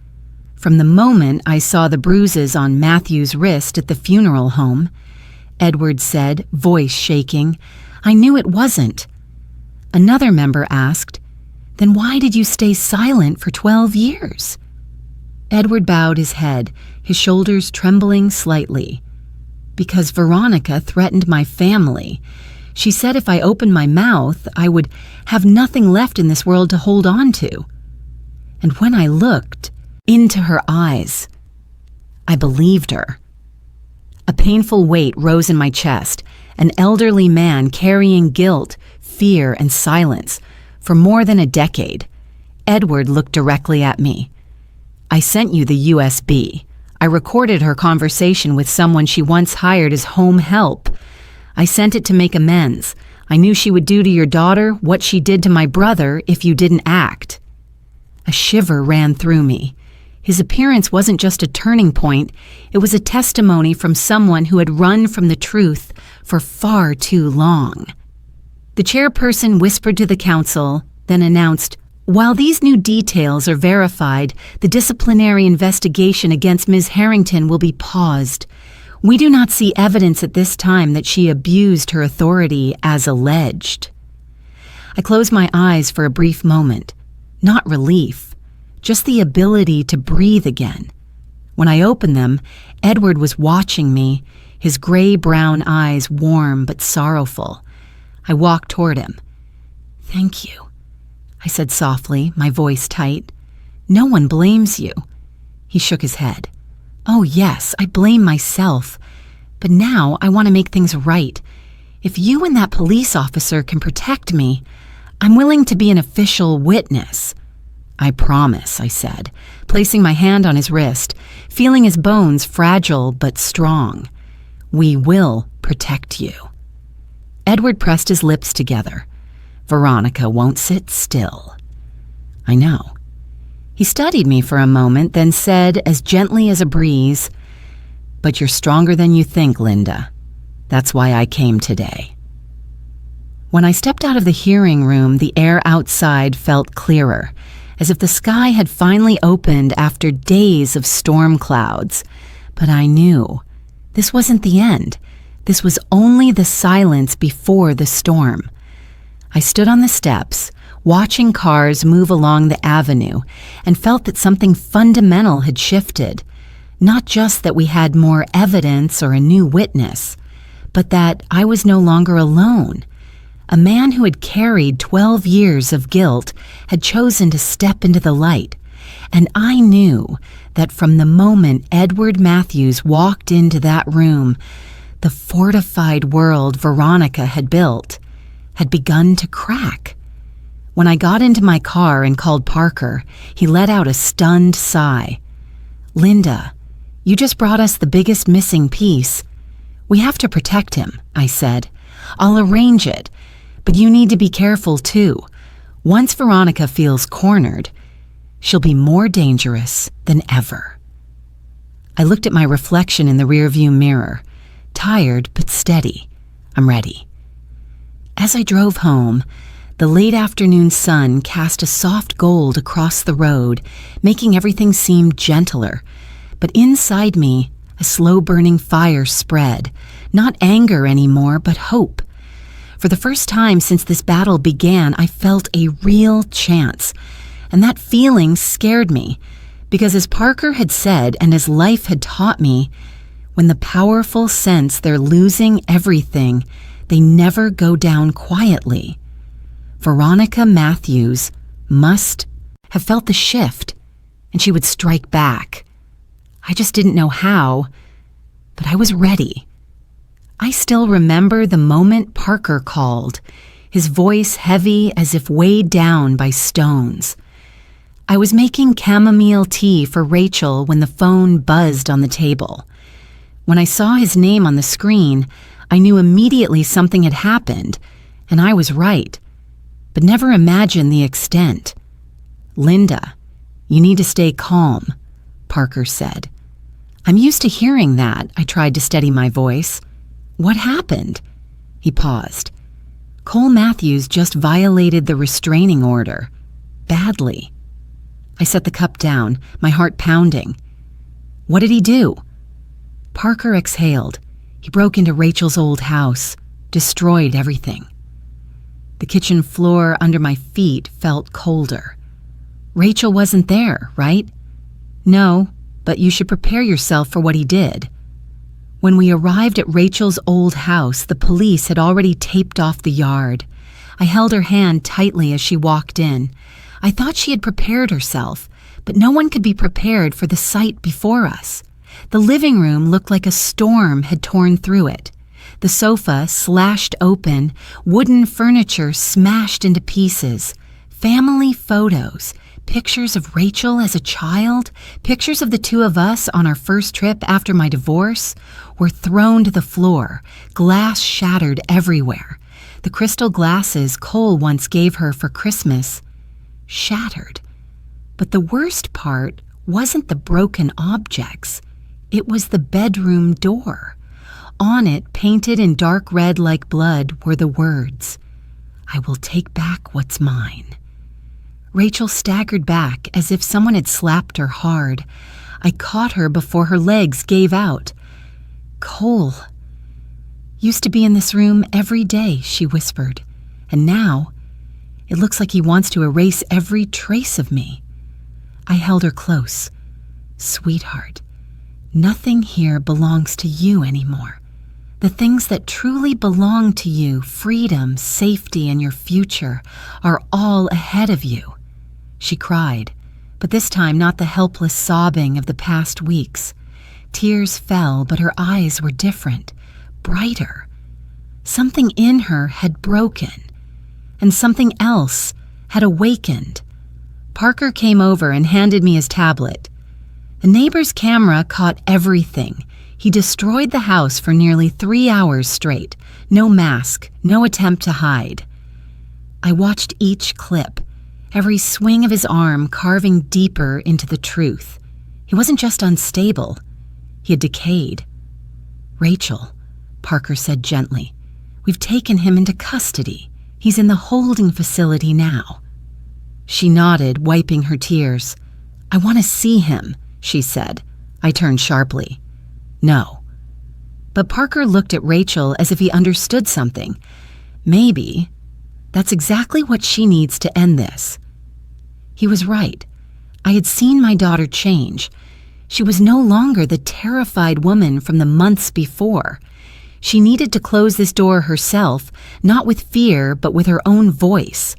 "From the moment I saw the bruises on Matthew's wrist at the funeral home," Edward said, voice shaking, "I knew it wasn't." Another member asked, "Then why did you stay silent for 12 years? Edward bowed his head, his shoulders trembling slightly. "Because Veronica threatened my family. She said if I opened my mouth, I would have nothing left in this world to hold on to. And when I looked into her eyes, I believed her." A painful weight rose in my chest, an elderly man carrying guilt, fear, and silence for more than a decade. Edward looked directly at me. "I sent you the USB. I recorded her conversation with someone she once hired as home help. I sent it to make amends. I knew she would do to your daughter what she did to my brother if you didn't act." A shiver ran through me. His appearance wasn't just a turning point, it was a testimony from someone who had run from the truth for far too long. The chairperson whispered to the council, then announced, "While these new details are verified, the disciplinary investigation against Ms. Harrington will be paused. We do not see evidence at this time that she abused her authority as alleged." I closed my eyes for a brief moment. Not relief, just the ability to breathe again. When I opened them, Edward was watching me, his gray-brown eyes warm but sorrowful. I walked toward him. "Thank you," I said softly, my voice tight. "No one blames you." He shook his head. "Oh yes, I blame myself. But now I want to make things right. If you and that police officer can protect me, I'm willing to be an official witness." "I promise," I said, placing my hand on his wrist, feeling his bones fragile but strong. We will protect you." Edward pressed his lips together. Veronica won't sit still. I know. He studied me for a moment, then said as gently as a breeze, "But you're stronger than you think, Linda. That's why I came today." When I stepped out of the hearing room, the air outside felt clearer, as if the sky had finally opened after days of storm clouds. But I knew this wasn't the end. This was only the silence before the storm. I stood on the steps, watching cars move along the avenue, and felt that something fundamental had shifted. Not just that we had more evidence or a new witness, but that I was no longer alone. A man who had carried 12 years of guilt had chosen to step into the light, and I knew that from the moment Edward Matthews walked into that room, the fortified world Veronica had built had begun to crack. When I got into my car and called Parker, he let out a stunned sigh. "Linda, you just brought us the biggest missing piece. We have to protect him," I said. "I'll arrange it. But you need to be careful, too. Once Veronica feels cornered, she'll be more dangerous than ever." I looked at my reflection in the rearview mirror, tired but steady. I'm ready. As I drove home, the late afternoon sun cast a soft gold across the road, making everything seem gentler. But inside me, a slow-burning fire spread, not anger anymore, but hope. For the first time since this battle began, I felt a real chance, and that feeling scared me, because as Parker had said and as life had taught me, when the powerful sense they're losing everything, they never go down quietly. Veronica Matthews must have felt the shift, and she would strike back. I just didn't know how, but I was ready. I still remember the moment Parker called, his voice heavy as if weighed down by stones. I was making chamomile tea for Rachel when the phone buzzed on the table. When I saw his name on the screen, I knew immediately something had happened, and I was right, but never imagined the extent. "Linda, you need to stay calm," Parker said. I'm used to hearing that. I tried to steady my voice. "What happened?" He paused. "Cole Matthews just violated the restraining order. Badly." I set the cup down, my heart pounding. "What did he do?" Parker exhaled. He broke into Rachel's old house, destroyed everything. The kitchen floor under my feet felt colder. Rachel wasn't there, right? "No, but you should prepare yourself for what he did." When we arrived at Rachel's old house, the police had already taped off the yard. I held her hand tightly as she walked in. I thought she had prepared herself, but no one could be prepared for the sight before us. The living room looked like a storm had torn through it. The sofa slashed open, wooden furniture smashed into pieces, family photos, pictures of Rachel as a child, pictures of the two of us on our first trip after my divorce, were thrown to the floor, glass shattered everywhere. The crystal glasses Cole once gave her for Christmas shattered. But the worst part wasn't the broken objects. It was the bedroom door. On it, painted in dark red like blood, were the words, "I will take back what's mine." Rachel staggered back as if someone had slapped her hard. I caught her before her legs gave out. "Cole used to be in this room every day," she whispered, "and now it looks like he wants to erase every trace of me." I held her close. "Sweetheart, nothing here belongs to you anymore. The things that truly belong to you, freedom, safety, and your future, are all ahead of you." She cried, but this time not the helpless sobbing of the past weeks. Tears fell, but her eyes were different, brighter. Something in her had broken, and something else had awakened. Parker came over and handed me his tablet. The neighbor's camera caught everything. He destroyed the house for nearly 3 hours straight. No mask, no attempt to hide. I watched each clip, every swing of his arm carving deeper into the truth. He wasn't just unstable, he had decayed. "Rachel," Parker said gently, "we've taken him into custody. He's in the holding facility now." She nodded, wiping her tears. "I want to see him," she said. I turned sharply. "No." But Parker looked at Rachel as if he understood something. Maybe that's exactly what she needs to end this. He was right. I had seen my daughter change. She was no longer the terrified woman from the months before. She needed to close this door herself, not with fear, but with her own voice.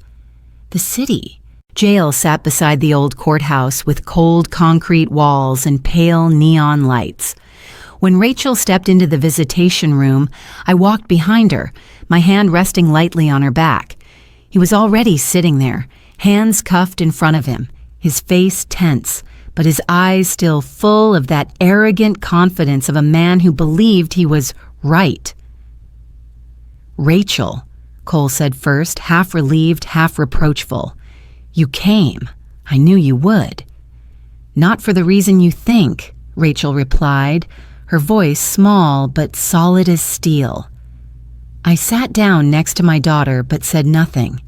The city. Jail sat beside the old courthouse with cold concrete walls and pale neon lights. When Rachel stepped into the visitation room, I walked behind her, my hand resting lightly on her back. He was already sitting there, hands cuffed in front of him, his face tense, but his eyes still full of that arrogant confidence of a man who believed he was right. "Rachel," Cole said first, half relieved, half reproachful. "You came. I knew you would." "Not for the reason you think," Rachel replied, her voice small but solid as steel. I sat down next to my daughter but said nothing.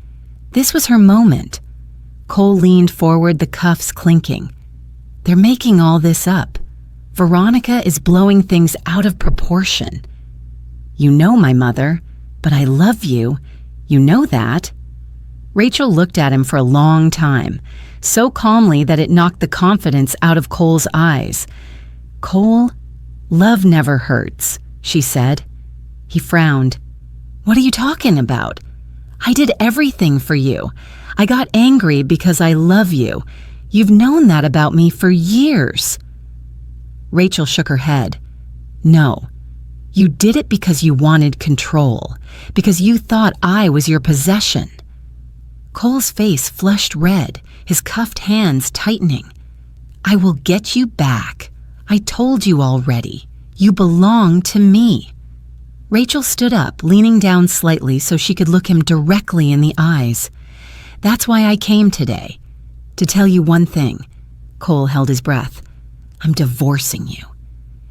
This was her moment. Cole leaned forward, the cuffs clinking. "They're making all this up. Veronica is blowing things out of proportion. You know my mother, but I love you. You know that." Rachel looked at him for a long time, so calmly that it knocked the confidence out of Cole's eyes. "Cole, love never hurts," she said. He frowned. "What are you talking about? I did everything for you. I got angry because I love you. You've known that about me for years." Rachel shook her head. "No, you did it because you wanted control, because you thought I was your possession." Cole's face flushed red, his cuffed hands tightening. "I will get you back. I told you already. You belong to me." Rachel stood up, leaning down slightly so she could look him directly in the eyes. "That's why I came today. To tell you one thing." Cole held his breath. "I'm divorcing you."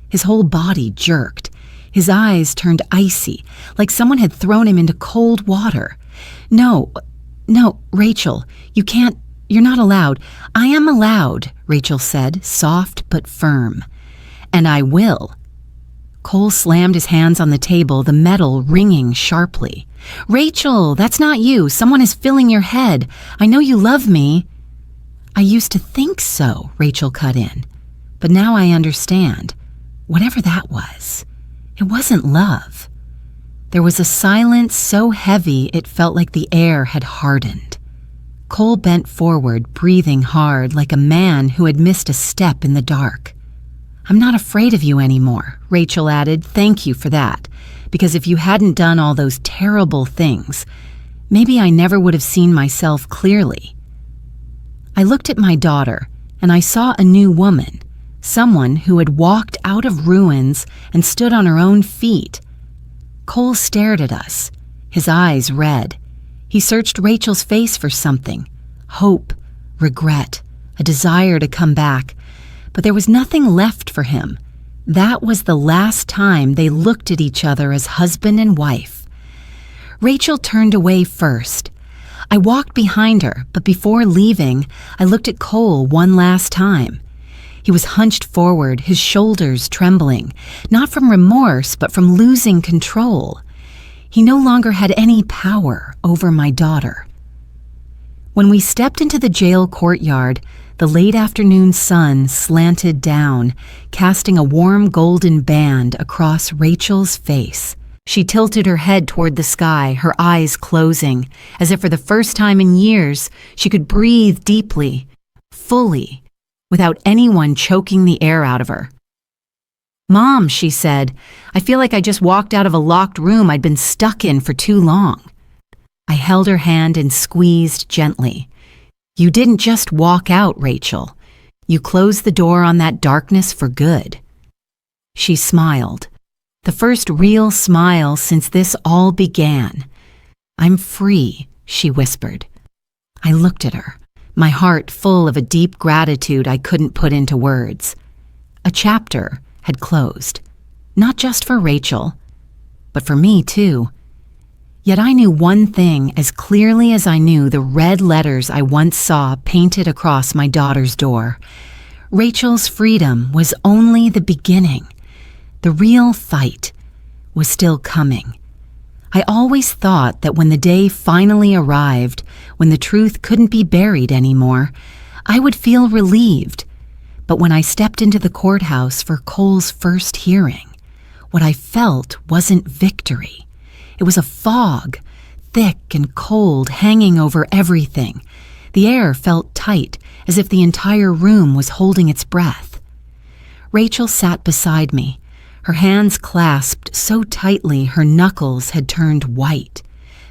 His whole body jerked. His eyes turned icy, like someone had thrown him into cold water. No, Rachel, you can't, you're not allowed." "I am allowed," Rachel said, soft but firm. "And I will." Cole slammed his hands on the table, the metal ringing sharply. "Rachel, that's not you. Someone is filling your head. I know you love me." "I used to think so," Rachel cut in. "But now I understand. Whatever that was, it wasn't love." There was a silence so heavy it felt like the air had hardened. Cole bent forward, breathing hard, like a man who had missed a step in the dark. "I'm not afraid of you anymore," Rachel added. "Thank you for that, because if you hadn't done all those terrible things, maybe I never would have seen myself clearly." I looked at my daughter, and I saw a new woman, someone who had walked out of ruins and stood on her own feet. Cole stared at us, his eyes red. He searched Rachel's face for something, hope, regret, a desire to come back, but there was nothing left for him. That was the last time they looked at each other as husband and wife. Rachel turned away first. I walked behind her, but before leaving, I looked at Cole one last time. He was hunched forward, his shoulders trembling, not from remorse, but from losing control. He no longer had any power over my daughter. When we stepped into the jail courtyard, the late afternoon sun slanted down, casting a warm golden band across Rachel's face. She tilted her head toward the sky, her eyes closing, as if for the first time in years she could breathe deeply, fully, without anyone choking the air out of her. "Mom," she said, "I feel like I just walked out of a locked room I'd been stuck in for too long." I held her hand and squeezed gently. "You didn't just walk out, Rachel. You closed the door on that darkness for good." She smiled. The first real smile since this all began. "I'm free," she whispered. I looked at her, my heart full of a deep gratitude I couldn't put into words. A chapter had closed, not just for Rachel, but for me too. Yet I knew one thing as clearly as I knew the red letters I once saw painted across my daughter's door. Rachel's freedom was only the beginning. The real fight was still coming. I always thought that when the day finally arrived, when the truth couldn't be buried anymore, I would feel relieved. But when I stepped into the courthouse for Cole's first hearing, what I felt wasn't victory. It was a fog, thick and cold, hanging over everything. The air felt tight, as if the entire room was holding its breath. Rachel sat beside me, her hands clasped so tightly her knuckles had turned white.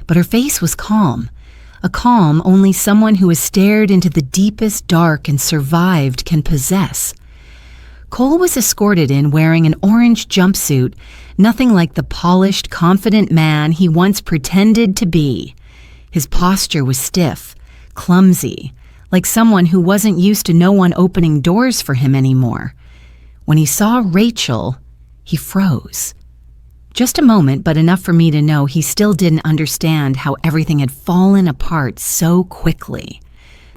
But her face was calm, a calm only someone who has stared into the deepest dark and survived can possess. Cole was escorted in wearing an orange jumpsuit, nothing like the polished, confident man he once pretended to be. His posture was stiff, clumsy, like someone who wasn't used to no one opening doors for him anymore. When he saw Rachel, he froze. Just a moment, but enough for me to know he still didn't understand how everything had fallen apart so quickly.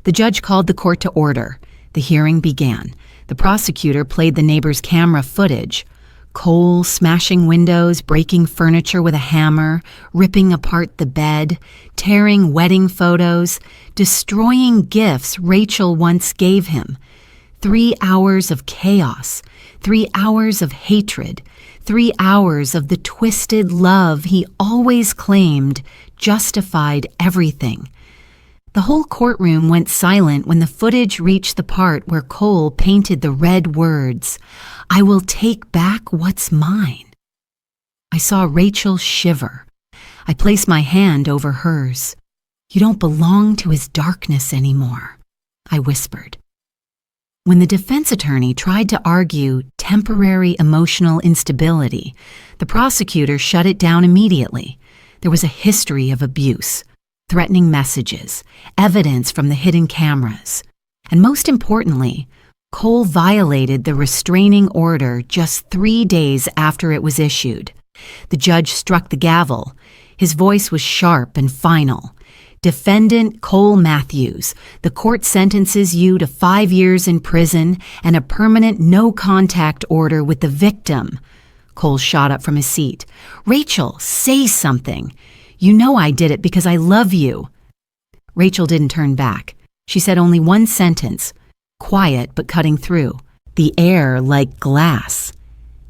The judge called the court to order. The hearing began. The prosecutor played the neighbor's camera footage. Cole smashing windows, breaking furniture with a hammer, ripping apart the bed, tearing wedding photos, destroying gifts Rachel once gave him. 3 hours of chaos, 3 hours of hatred, 3 hours of the twisted love he always claimed justified everything. The whole courtroom went silent when the footage reached the part where Cole painted the red words, "I will take back what's mine." I saw Rachel shiver. I placed my hand over hers. "You don't belong to his darkness anymore," I whispered. When the defense attorney tried to argue temporary emotional instability, the prosecutor shut it down immediately. There was a history of abuse, threatening messages, evidence from the hidden cameras. And most importantly, Cole violated the restraining order just 3 days after it was issued. The judge struck the gavel. His voice was sharp and final. "Defendant Cole Matthews, the court sentences you to 5 years in prison and a permanent no-contact order with the victim." Cole shot up from his seat. "Rachel, say something. You know I did it because I love you." Rachel didn't turn back. She said only one sentence, quiet but cutting through. "The air like glass."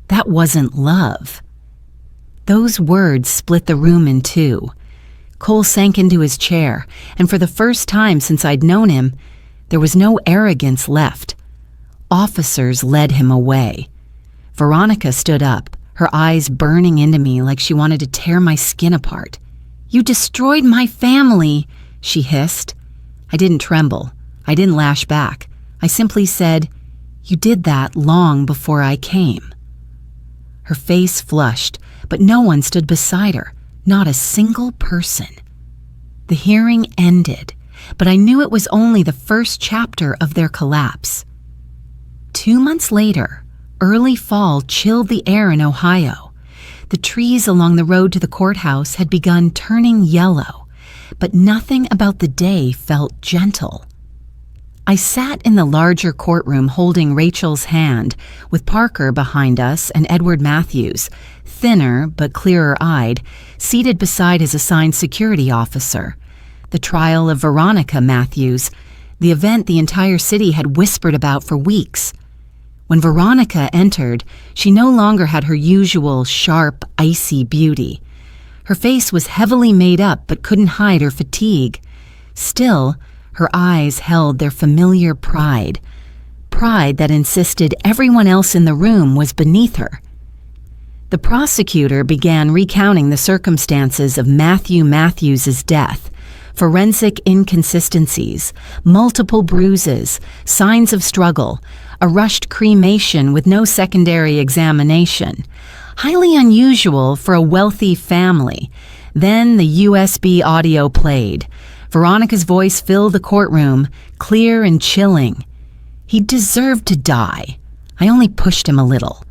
That wasn't love. Those words split the room in two. Cole sank into his chair, and for the first time since I'd known him, there was no arrogance left. Officers led him away. Veronica stood up, her eyes burning into me like she wanted to tear my skin apart. "You destroyed my family," she hissed. I didn't tremble. I didn't lash back. I simply said, "You did that long before I came." Her face flushed, but no one stood beside her, not a single person. The hearing ended, but I knew it was only the first chapter of their collapse. 2 months later, early fall chilled the air in Ohio. The trees along the road to the courthouse had begun turning yellow, but nothing about the day felt gentle. I sat in the larger courtroom holding Rachel's hand, with Parker behind us and Edward Matthews, thinner but clearer-eyed, seated beside his assigned security officer. The trial of Veronica Matthews, the event the entire city had whispered about for weeks. When Veronica entered, she no longer had her usual sharp, icy beauty. Her face was heavily made up but couldn't hide her fatigue. Still, her eyes held their familiar pride that insisted everyone else in the room was beneath her. The prosecutor began recounting the circumstances of Matthew Matthews' death, forensic inconsistencies, multiple bruises, signs of struggle, a rushed cremation with no secondary examination. Highly unusual for a wealthy family. Then the USB audio played. Veronica's voice filled the courtroom, clear and chilling. He deserved to die. I only pushed him a little.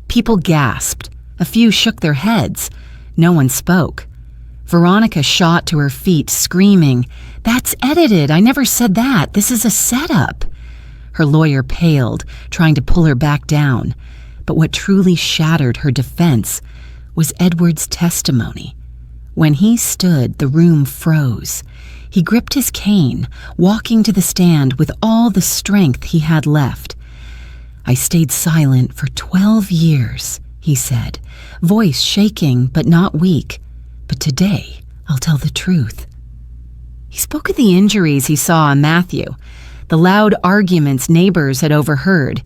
People gasped. A few shook their heads. No one spoke. Veronica shot to her feet, screaming, "That's edited! I never said that! This is a setup!" Her lawyer paled, trying to pull her back down. But what truly shattered her defense was Edward's testimony. When he stood, the room froze. He gripped his cane, walking to the stand with all the strength he had left. "I stayed silent for 12 years, he said, voice shaking but not weak. "But today, I'll tell the truth." He spoke of the injuries he saw on Matthew, the loud arguments neighbors had overheard,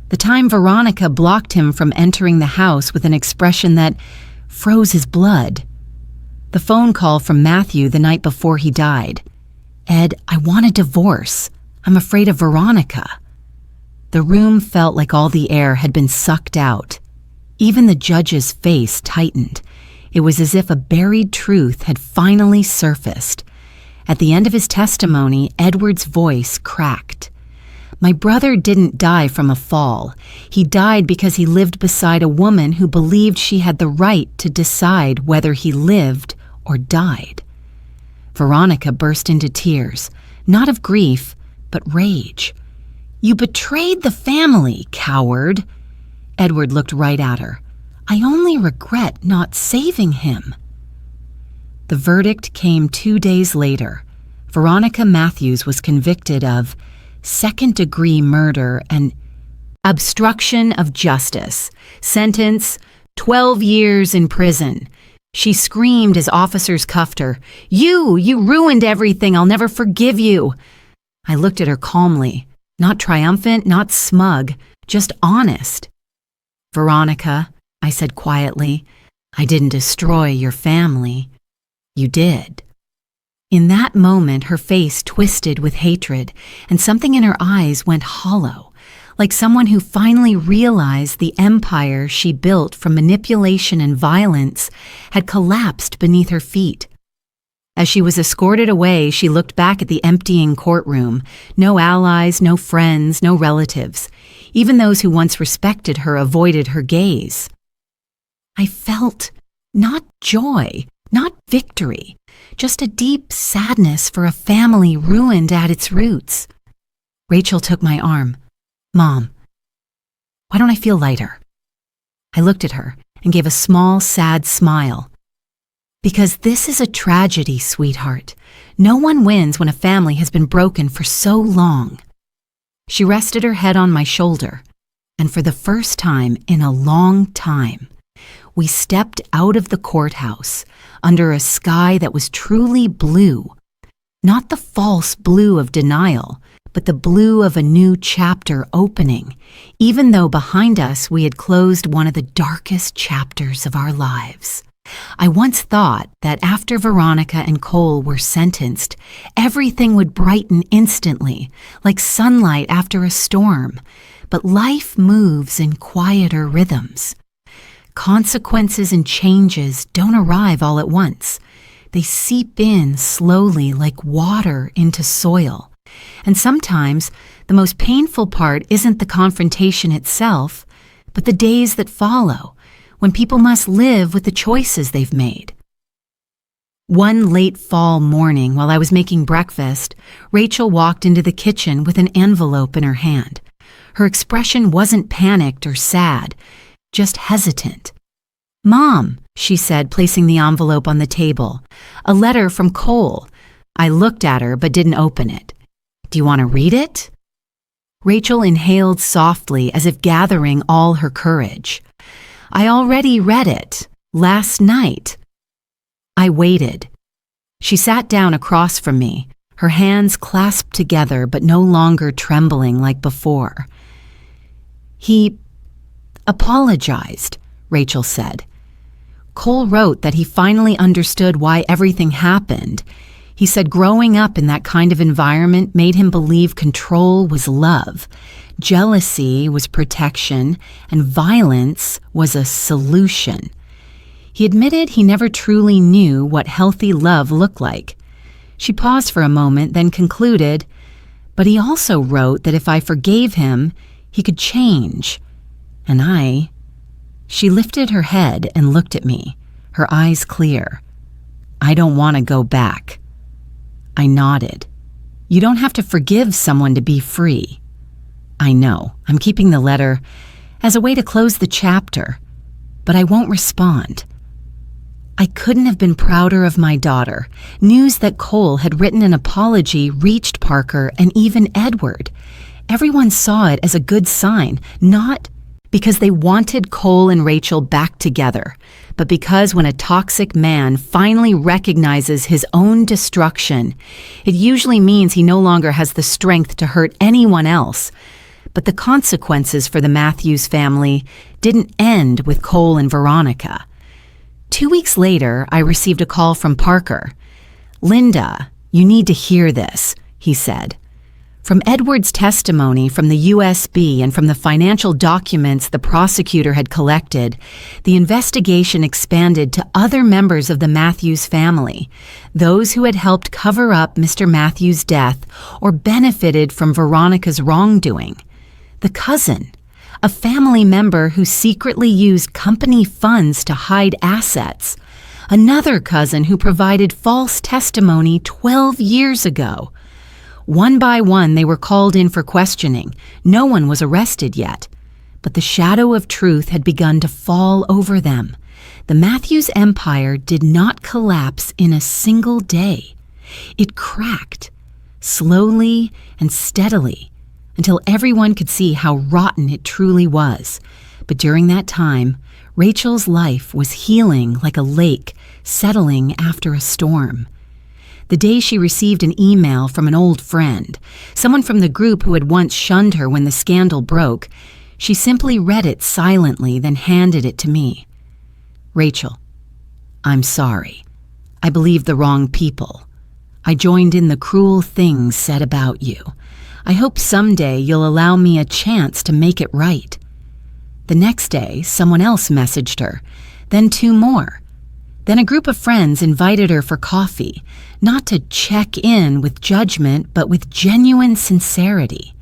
the time Veronica blocked him from entering the house with an expression that froze his blood. The phone call from Matthew the night before he died. "Ed, I want a divorce. I'm afraid of Veronica." The room felt like all the air had been sucked out. Even the judge's face tightened. It was as if a buried truth had finally surfaced. At the end of his testimony, Edward's voice cracked. "My brother didn't die from a fall. He died because he lived beside a woman who believed she had the right to decide whether he lived or died." Veronica burst into tears, not of grief, but rage. "You betrayed the family, coward!" Edward looked right at her. "I only regret not saving him." The verdict came 2 days later. Veronica Matthews was convicted of second-degree murder and obstruction of justice. Sentence, 12 years in prison. She screamed as officers cuffed her. You ruined everything. I'll never forgive you." I looked at her calmly, not triumphant, not smug, just honest. "Veronica," I said quietly, "I didn't destroy your family. You did." In that moment, her face twisted with hatred, and something in her eyes went hollow, like someone who finally realized the empire she built from manipulation and violence had collapsed beneath her feet. As she was escorted away, she looked back at the emptying courtroom. No allies, no friends, no relatives. Even those who once respected her avoided her gaze. I felt not joy, not victory, just a deep sadness for a family ruined at its roots. Rachel took my arm. "Mom, why don't I feel lighter?" I looked at her and gave a small, sad smile. "Because this is a tragedy, sweetheart. No one wins when a family has been broken for so long." She rested her head on my shoulder, and for the first time in a long time, we stepped out of the courthouse under a sky that was truly blue. Not the false blue of denial, but the blue of a new chapter opening, even though behind us we had closed one of the darkest chapters of our lives. I once thought that after Veronica and Cole were sentenced, everything would brighten instantly, like sunlight after a storm. But life moves in quieter rhythms. Consequences and changes don't arrive all at once. They seep in slowly like water into soil. And sometimes the most painful part isn't the confrontation itself, but the days that follow, when people must live with the choices they've made. One late fall morning, while I was making breakfast, Rachel walked into the kitchen with an envelope in her hand. Her expression wasn't panicked or sad, just hesitant. "Mom," she said, placing the envelope on the table, "a letter from Cole." I looked at her but didn't open it. "Do you want to read it?" Rachel inhaled softly as if gathering all her courage. "I already read it, last night." I waited. She sat down across from me, her hands clasped together but no longer trembling like before. "He apologized," Rachel said. "Cole wrote that he finally understood why everything happened. He said growing up in that kind of environment made him believe control was love, jealousy was protection, and violence was a solution. He admitted he never truly knew what healthy love looked like. She paused for a moment, then concluded, but he also wrote that if I forgave him, he could change. And She lifted her head and looked at me, her eyes clear. I don't want to go back. I nodded. You don't have to forgive someone to be free. I know, I'm keeping the letter as a way to close the chapter, but I won't respond. I couldn't have been prouder of my daughter. News that Cole had written an apology reached Parker and even Edward. Everyone saw it as a good sign, not because they wanted Cole and Rachel back together, but because when a toxic man finally recognizes his own destruction, it usually means he no longer has the strength to hurt anyone else. But the consequences for the Matthews family didn't end with Cole and Veronica. 2 weeks later, I received a call from Parker. Linda, you need to hear this, he said. From Edward's testimony from the USB and from the financial documents the prosecutor had collected, the investigation expanded to other members of the Matthews family, those who had helped cover up Mr. Matthews' death or benefited from Veronica's wrongdoing. The cousin, a family member who secretly used company funds to hide assets. Another cousin who provided false testimony 12 years ago. One by one, they were called in for questioning. No one was arrested yet. But the shadow of truth had begun to fall over them. The Matthews empire did not collapse in a single day. It cracked, slowly and steadily, until everyone could see how rotten it truly was. But during that time, Rachel's life was healing like a lake settling after a storm. The day she received an email from an old friend, someone from the group who had once shunned her when the scandal broke, she simply read it silently, then handed it to me. Rachel, I'm sorry. I believed the wrong people. I joined in the cruel things said about you. I hope someday you'll allow me a chance to make it right. The next day, someone else messaged her, then 2 more. Then a group of friends invited her for coffee, not to check in with judgment, but with genuine sincerity.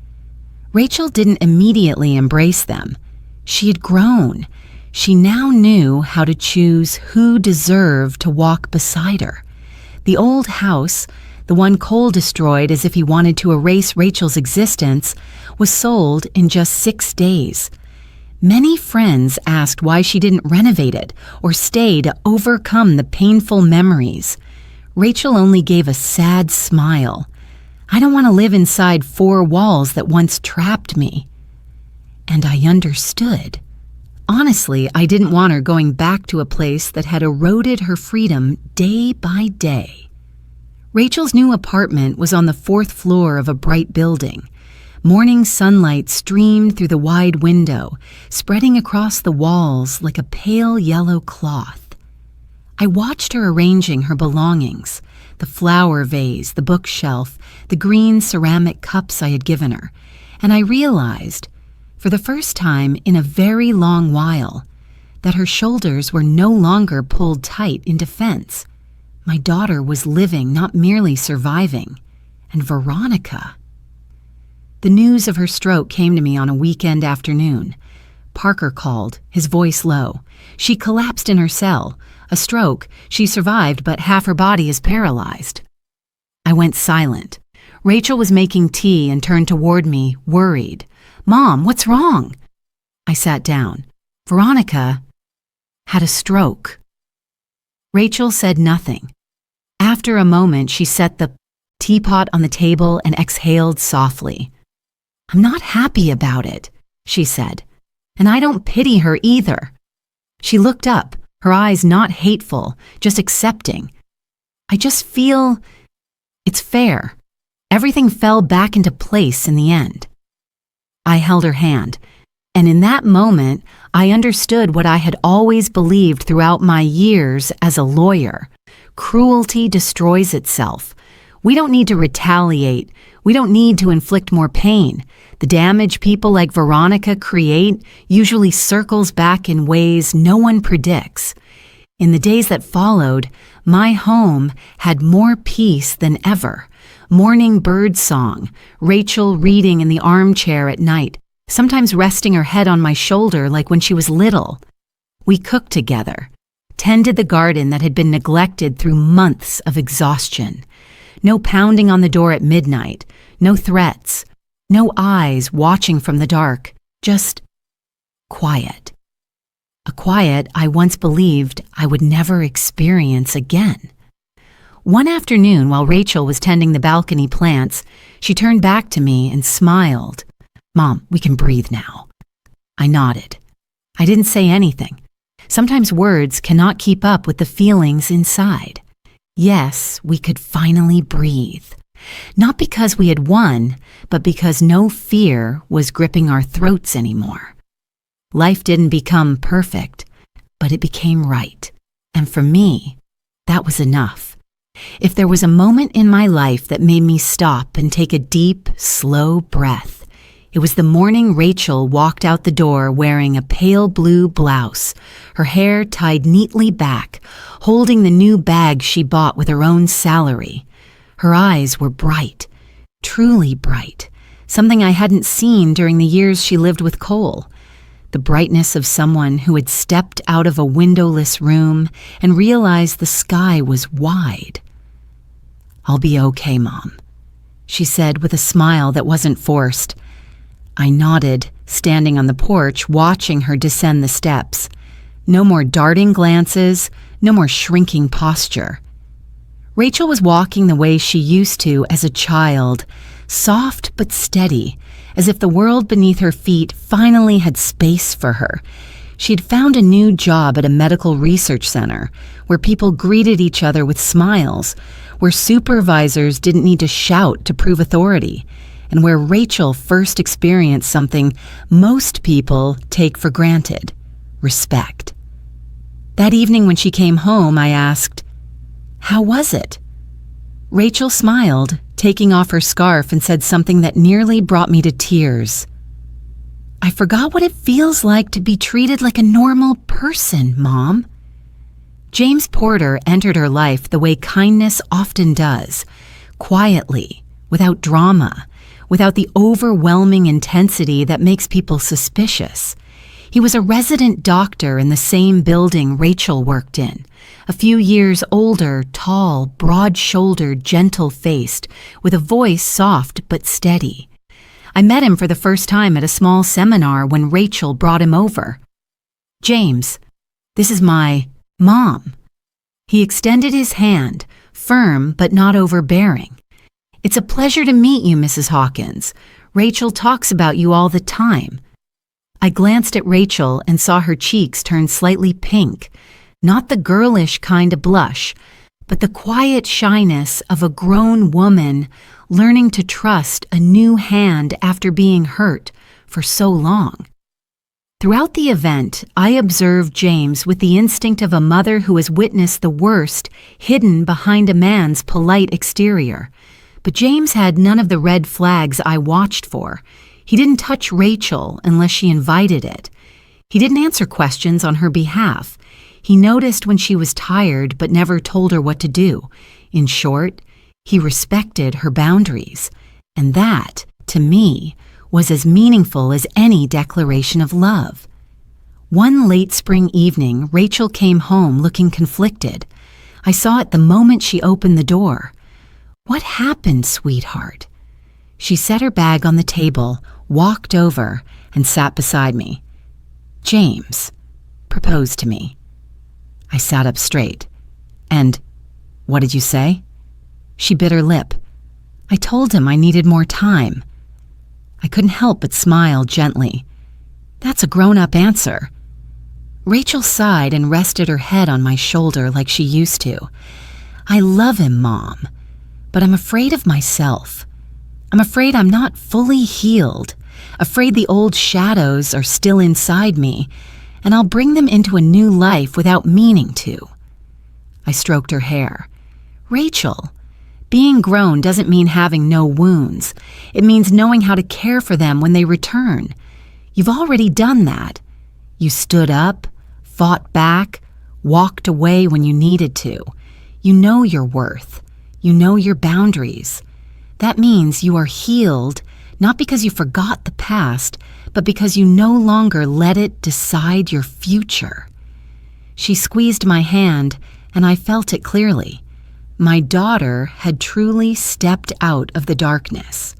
Rachel didn't immediately embrace them. She had grown. She now knew how to choose who deserved to walk beside her. The old house, the one Cole destroyed as if he wanted to erase Rachel's existence, was sold in just 6 days. Many friends asked why she didn't renovate it or stay to overcome the painful memories. Rachel only gave a sad smile. I don't want to live inside 4 walls that once trapped me. And I understood. Honestly, I didn't want her going back to a place that had eroded her freedom day by day. Rachel's new apartment was on the 4th floor of a bright building. Morning sunlight streamed through the wide window, spreading across the walls like a pale yellow cloth. I watched her arranging her belongings, the flower vase, the bookshelf, the green ceramic cups I had given her, and I realized, for the first time in a very long while, that her shoulders were no longer pulled tight in defense. My daughter was living, not merely surviving. And Veronica. The news of her stroke came to me on a weekend afternoon. Parker called, his voice low. She collapsed in her cell. A stroke. She survived, but half her body is paralyzed. I went silent. Rachel was making tea and turned toward me, worried. Mom, what's wrong? I sat down. Veronica had a stroke. Rachel said nothing. After a moment, she set the teapot on the table and exhaled softly. I'm not happy about it, she said, and I don't pity her either. She looked up, her eyes not hateful, just accepting. I just feel it's fair. Everything fell back into place in the end. I held her hand, and in that moment, I understood what I had always believed throughout my years as a lawyer. Cruelty destroys itself. We don't need to retaliate. We don't need to inflict more pain. The damage people like Veronica create usually circles back in ways no one predicts. In the days that followed, my home had more peace than ever. Morning bird song, Rachel reading in the armchair at night, sometimes resting her head on my shoulder like when she was little. We cooked together, tended the garden that had been neglected through months of exhaustion. No pounding on the door at midnight, no threats, no eyes watching from the dark, just quiet. A quiet I once believed I would never experience again. One afternoon, while Rachel was tending the balcony plants, she turned back to me and smiled. "Mom, we can breathe now." I nodded. I didn't say anything. Sometimes words cannot keep up with the feelings inside. Yes, we could finally breathe. Not because we had won, but because no fear was gripping our throats anymore. Life didn't become perfect, but it became right. And for me, that was enough. If there was a moment in my life that made me stop and take a deep, slow breath, it was the morning Rachel walked out the door wearing a pale blue blouse, her hair tied neatly back, holding the new bag she bought with her own salary. Her eyes were bright, truly bright, something I hadn't seen during the years she lived with Cole. The brightness of someone who had stepped out of a windowless room and realized the sky was wide. "I'll be okay, Mom," she said with a smile that wasn't forced. I nodded, standing on the porch, watching her descend the steps. No more darting glances, no more shrinking posture. Rachel was walking the way she used to as a child, soft but steady, as if the world beneath her feet finally had space for her. She'd found a new job at a medical research center, where people greeted each other with smiles, where supervisors didn't need to shout to prove authority, and where Rachel first experienced something most people take for granted: respect. That evening when she came home, I asked, "How was it?" Rachel smiled, taking off her scarf, and said something that nearly brought me to tears. "I forgot what it feels like to be treated like a normal person, Mom." James Porter entered her life the way kindness often does, quietly, without drama, without the overwhelming intensity that makes people suspicious. He was a resident doctor in the same building Rachel worked in, a few years older, tall, broad-shouldered, gentle-faced, with a voice soft but steady. I met him for the first time at a small seminar when Rachel brought him over. "James, this is my Mom." He extended his hand, firm but not overbearing. "It's a pleasure to meet you, Mrs. Hawkins. Rachel talks about you all the time." I glanced at Rachel and saw her cheeks turn slightly pink, not the girlish kind of blush, but the quiet shyness of a grown woman learning to trust a new hand after being hurt for so long. Throughout the event, I observed James with the instinct of a mother who has witnessed the worst hidden behind a man's polite exterior. But James had none of the red flags I watched for. He didn't touch Rachel unless she invited it. He didn't answer questions on her behalf. He noticed when she was tired but never told her what to do. In short, he respected her boundaries. And that, to me, was as meaningful as any declaration of love. One late spring evening, Rachel came home looking conflicted. I saw it the moment she opened the door. "What happened, sweetheart?" She set her bag on the table, walked over, and sat beside me. "James proposed to me." I sat up straight. "And what did you say?" She bit her lip. "I told him I needed more time." I couldn't help but smile gently. "That's a grown-up answer." Rachel sighed and rested her head on my shoulder like she used to. "I love him, Mom, but I'm afraid of myself. I'm afraid I'm not fully healed, afraid the old shadows are still inside me, and I'll bring them into a new life without meaning to." I stroked her hair. "Rachel, Being grown doesn't mean having no wounds. It means knowing how to care for them when they return. You've already done that. You stood up, fought back, walked away when you needed to. You know your worth. You know your boundaries. That means you are healed, not because you forgot the past, but because you no longer let it decide your future. She squeezed my hand, and I felt it clearly. My daughter had truly stepped out of the darkness.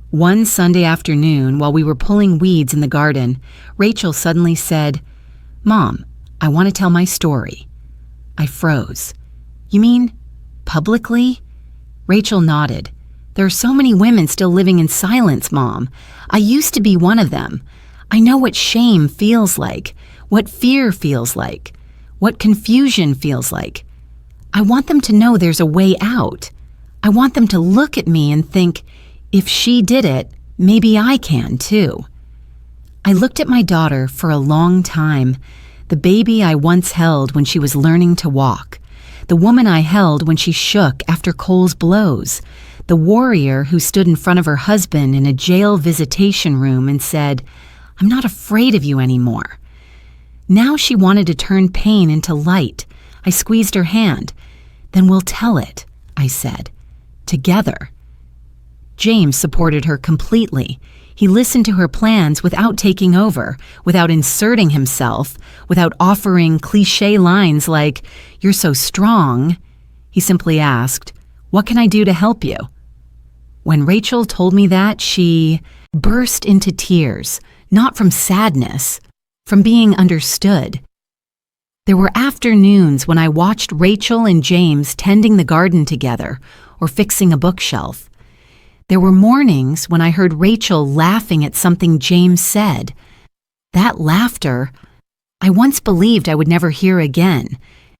One Sunday afternoon, while we were pulling weeds in the garden, Rachel suddenly said, "Mom, I want to tell my story." I froze. "You mean publicly?" Rachel nodded. "There are so many women still living in silence, Mom. I used to be one of them. I know what shame feels like, what fear feels like, what confusion feels like. I want them to know there's a way out. I want them to look at me and think, if she did it, maybe I can too." I looked at my daughter for a long time, the baby I once held when she was learning to walk, the woman I held when she shook after Cole's blows, the warrior who stood in front of her husband in a jail visitation room and said, "I'm not afraid of you anymore." Now she wanted to turn pain into light. I squeezed her hand. "Then we'll tell it," I said, "together." James supported her completely. He listened to her plans without taking over, without inserting himself, without offering cliché lines like, "You're so strong." He simply asked, "What can I do to help you?" When Rachel told me that, she burst into tears, not from sadness, from being understood. There were afternoons when I watched Rachel and James tending the garden together or fixing a bookshelf. There were mornings when I heard Rachel laughing at something James said. That laughter, I once believed I would never hear again,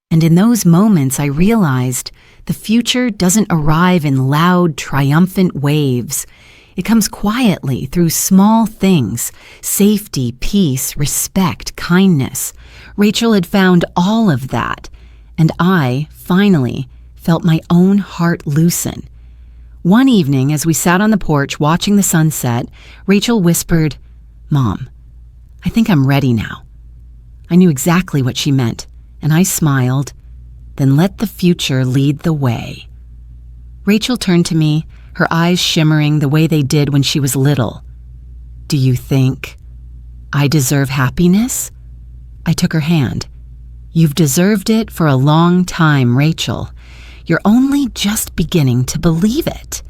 and in those moments I realized the future doesn't arrive in loud, triumphant waves. It comes quietly through small things: safety, peace, respect, kindness. Rachel had found all of that, and I, finally, felt my own heart loosen. One evening, as we sat on the porch watching the sunset, Rachel whispered, "Mom, I think I'm ready now." I knew exactly what she meant, and I smiled. "Then let the future lead the way." Rachel turned to me, her eyes shimmering the way they did when she was little. "Do you think I deserve happiness?" I took her hand. "You've deserved it for a long time, Rachel. You're only just beginning to believe it."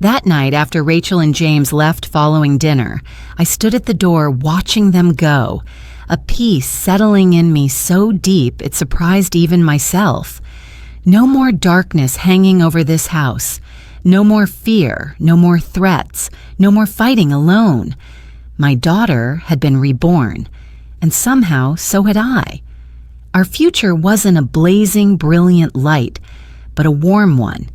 That night, after Rachel and James left following dinner, I stood at the door watching them go, a peace settling in me so deep it surprised even myself. No more darkness hanging over this house. No more fear, no more threats, no more fighting alone. My daughter had been reborn, and somehow so had I. Our future wasn't a blazing, brilliant light, but a warm one,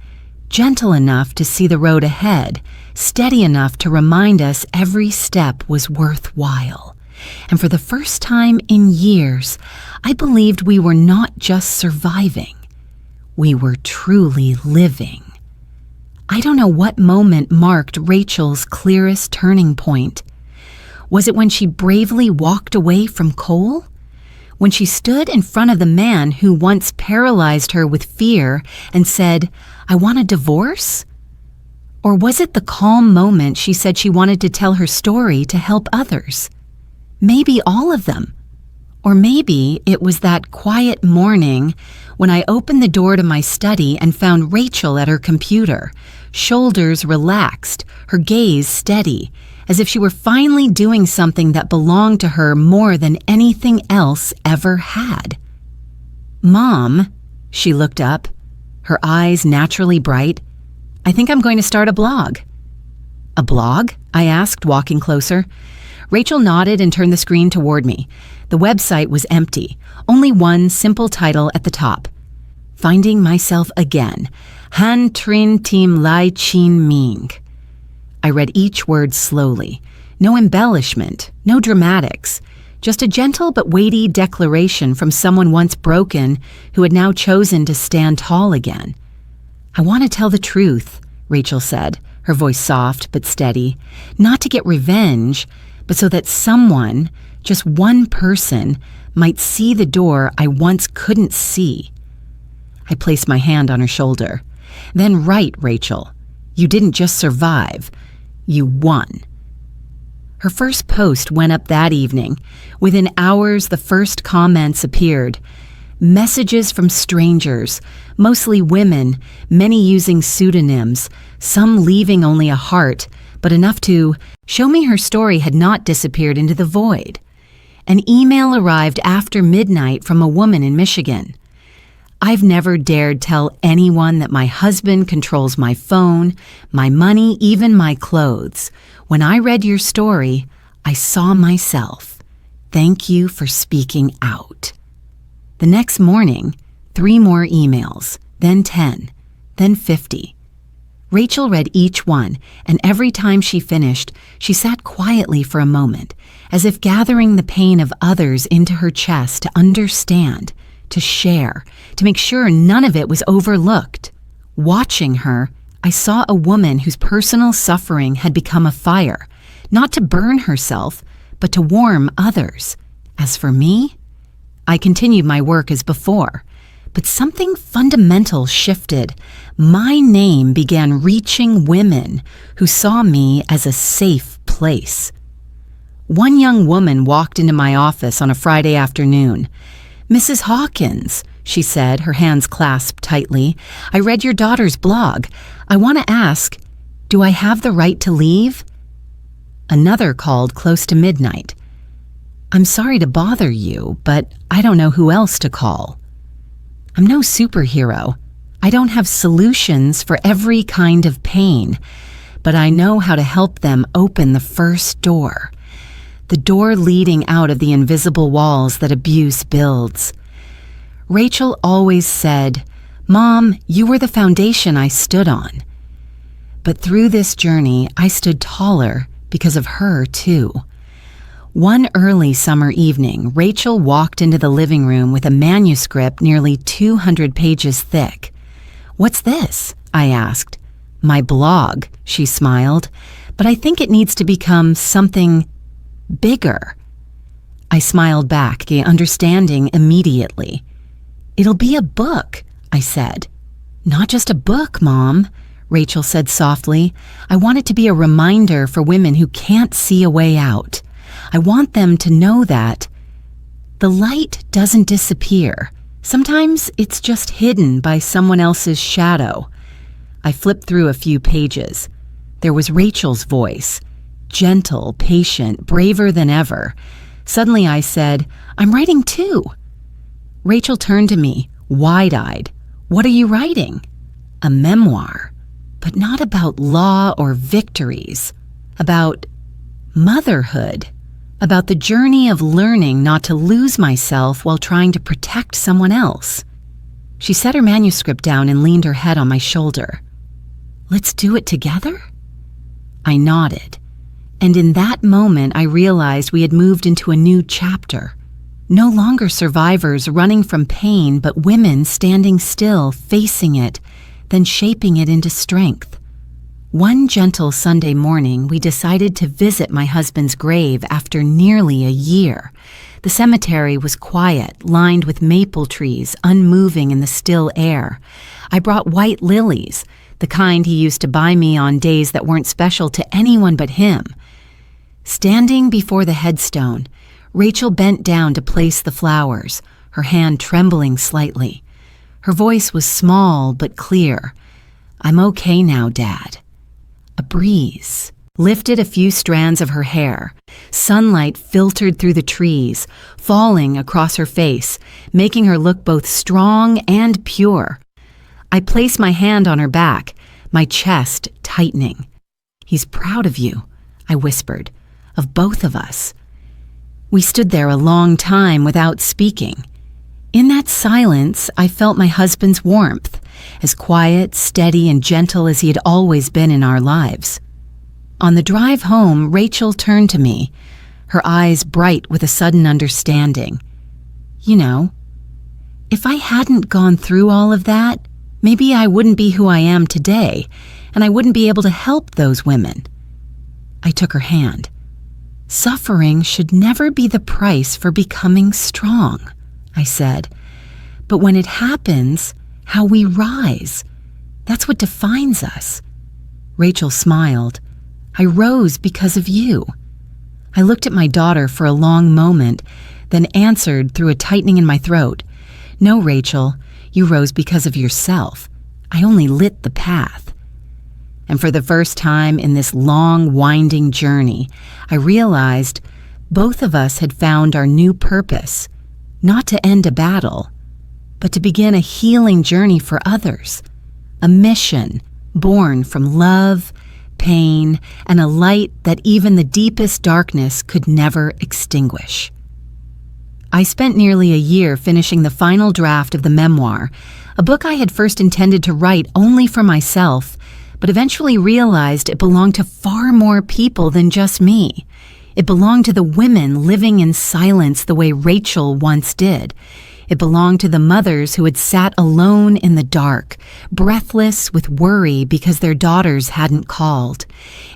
gentle enough to see the road ahead, steady enough to remind us every step was worthwhile. And for the first time in years, I believed we were not just surviving. We were truly living. I don't know what moment marked Rachel's clearest turning point. Was it when she bravely walked away from Cole? When she stood in front of the man who once paralyzed her with fear and said, "I want a divorce"? Or was it the calm moment she said she wanted to tell her story to help others? Maybe all of them. Or maybe it was that quiet morning when I opened the door to my study and found Rachel at her computer, shoulders relaxed, her gaze steady, as if she were finally doing something that belonged to her more than anything else ever had. "Mom," she looked up, her eyes naturally bright, "I think I'm going to start a blog." "A blog?" I asked, walking closer. Rachel nodded and turned the screen toward me. The website was empty, only one simple title at the top. "Finding Myself Again, Han Trin Tim Lai Chin Ming." I read each word slowly. No embellishment, no dramatics, just a gentle but weighty declaration from someone once broken who had now chosen to stand tall again. I want to tell the truth, Rachel said, her voice soft but steady, not to get revenge, but so that someone, just one person, might see the door I once couldn't see. I placed my hand on her shoulder. Then right, Rachel. You didn't just survive. You won. Her first post went up that evening. Within hours, the first comments appeared. Messages from strangers, mostly women, many using pseudonyms, some leaving only a heart, but enough to show me her story had not disappeared into the void. An email arrived after midnight from a woman in Michigan. I've never dared tell anyone that my husband controls my phone, my money, even my clothes. When I read your story, I saw myself. Thank you for speaking out. The next morning, 3 more emails, then 10, then 50. Rachel read each one, and every time she finished, she sat quietly for a moment, as if gathering the pain of others into her chest to understand, to share, to make sure none of it was overlooked. Watching her, I saw a woman whose personal suffering had become a fire, not to burn herself, but to warm others. As for me, I continued my work as before, but something fundamental shifted. My name began reaching women who saw me as a safe place. One young woman walked into my office on a Friday afternoon. "Mrs. Hawkins," she said, her hands clasped tightly, "I read your daughter's blog. I want to ask, do I have the right to leave?" Another called close to midnight. "I'm sorry to bother you, but I don't know who else to call. I'm no superhero. I don't have solutions for every kind of pain, but I know how to help them open the first door. The door leading out of the invisible walls that abuse builds." Rachel always said, "Mom, you were the foundation I stood on." But through this journey, I stood taller because of her, too. One early summer evening, Rachel walked into the living room with a manuscript nearly 200 pages thick. "What's this?" I asked. "My blog," she smiled, "but I think it needs to become something bigger." I smiled back, understanding immediately. "It'll be a book," I said. "Not just a book, Mom," Rachel said softly. "I want it to be a reminder for women who can't see a way out. I want them to know that the light doesn't disappear. Sometimes it's just hidden by someone else's shadow." I flipped through a few pages. There was Rachel's voice. Gentle, patient, braver than ever. Suddenly I said, "I'm writing too." Rachel turned to me, wide-eyed. "What are you writing?" "A memoir, but not about law or victories. About motherhood. About the journey of learning not to lose myself while trying to protect someone else." She set her manuscript down and leaned her head on my shoulder. "Let's do it together?" I nodded. And in that moment, I realized we had moved into a new chapter. No longer survivors running from pain, but women standing still, facing it, then shaping it into strength. One gentle Sunday morning, we decided to visit my husband's grave after nearly a year. The cemetery was quiet, lined with maple trees, unmoving in the still air. I brought white lilies, the kind he used to buy me on days that weren't special to anyone but him. Standing before the headstone, Rachel bent down to place the flowers, her hand trembling slightly. Her voice was small but clear. "I'm okay now, Dad." A breeze lifted a few strands of her hair. Sunlight filtered through the trees, falling across her face, making her look both strong and pure. I placed my hand on her back, my chest tightening. "He's proud of you," I whispered. "Of both of us." We stood there a long time without speaking. In that silence, I felt my husband's warmth, as quiet, steady, and gentle as he had always been in our lives. On the drive home, Rachel turned to me, her eyes bright with a sudden understanding. "You know, if I hadn't gone through all of that, Maybe I wouldn't be who I am today, and I wouldn't be able to help those women. I took her hand. Suffering should never be the price for becoming strong, I said. But when it happens, how we rise, that's what defines us. Rachel smiled. I rose because of you. I looked at my daughter for a long moment, then answered through a tightening in my throat. No, Rachel, you rose because of yourself. I only lit the path. And for the first time in this long, winding journey, I realized both of us had found our new purpose, not to end a battle, but to begin a healing journey for others, a mission born from love, pain, and a light that even the deepest darkness could never extinguish. I spent nearly a year finishing the final draft of the memoir, a book I had first intended to write only for myself, but eventually realized it belonged to far more people than just me. It belonged to the women living in silence the way Rachel once did. It belonged to the mothers who had sat alone in the dark, breathless with worry because their daughters hadn't called.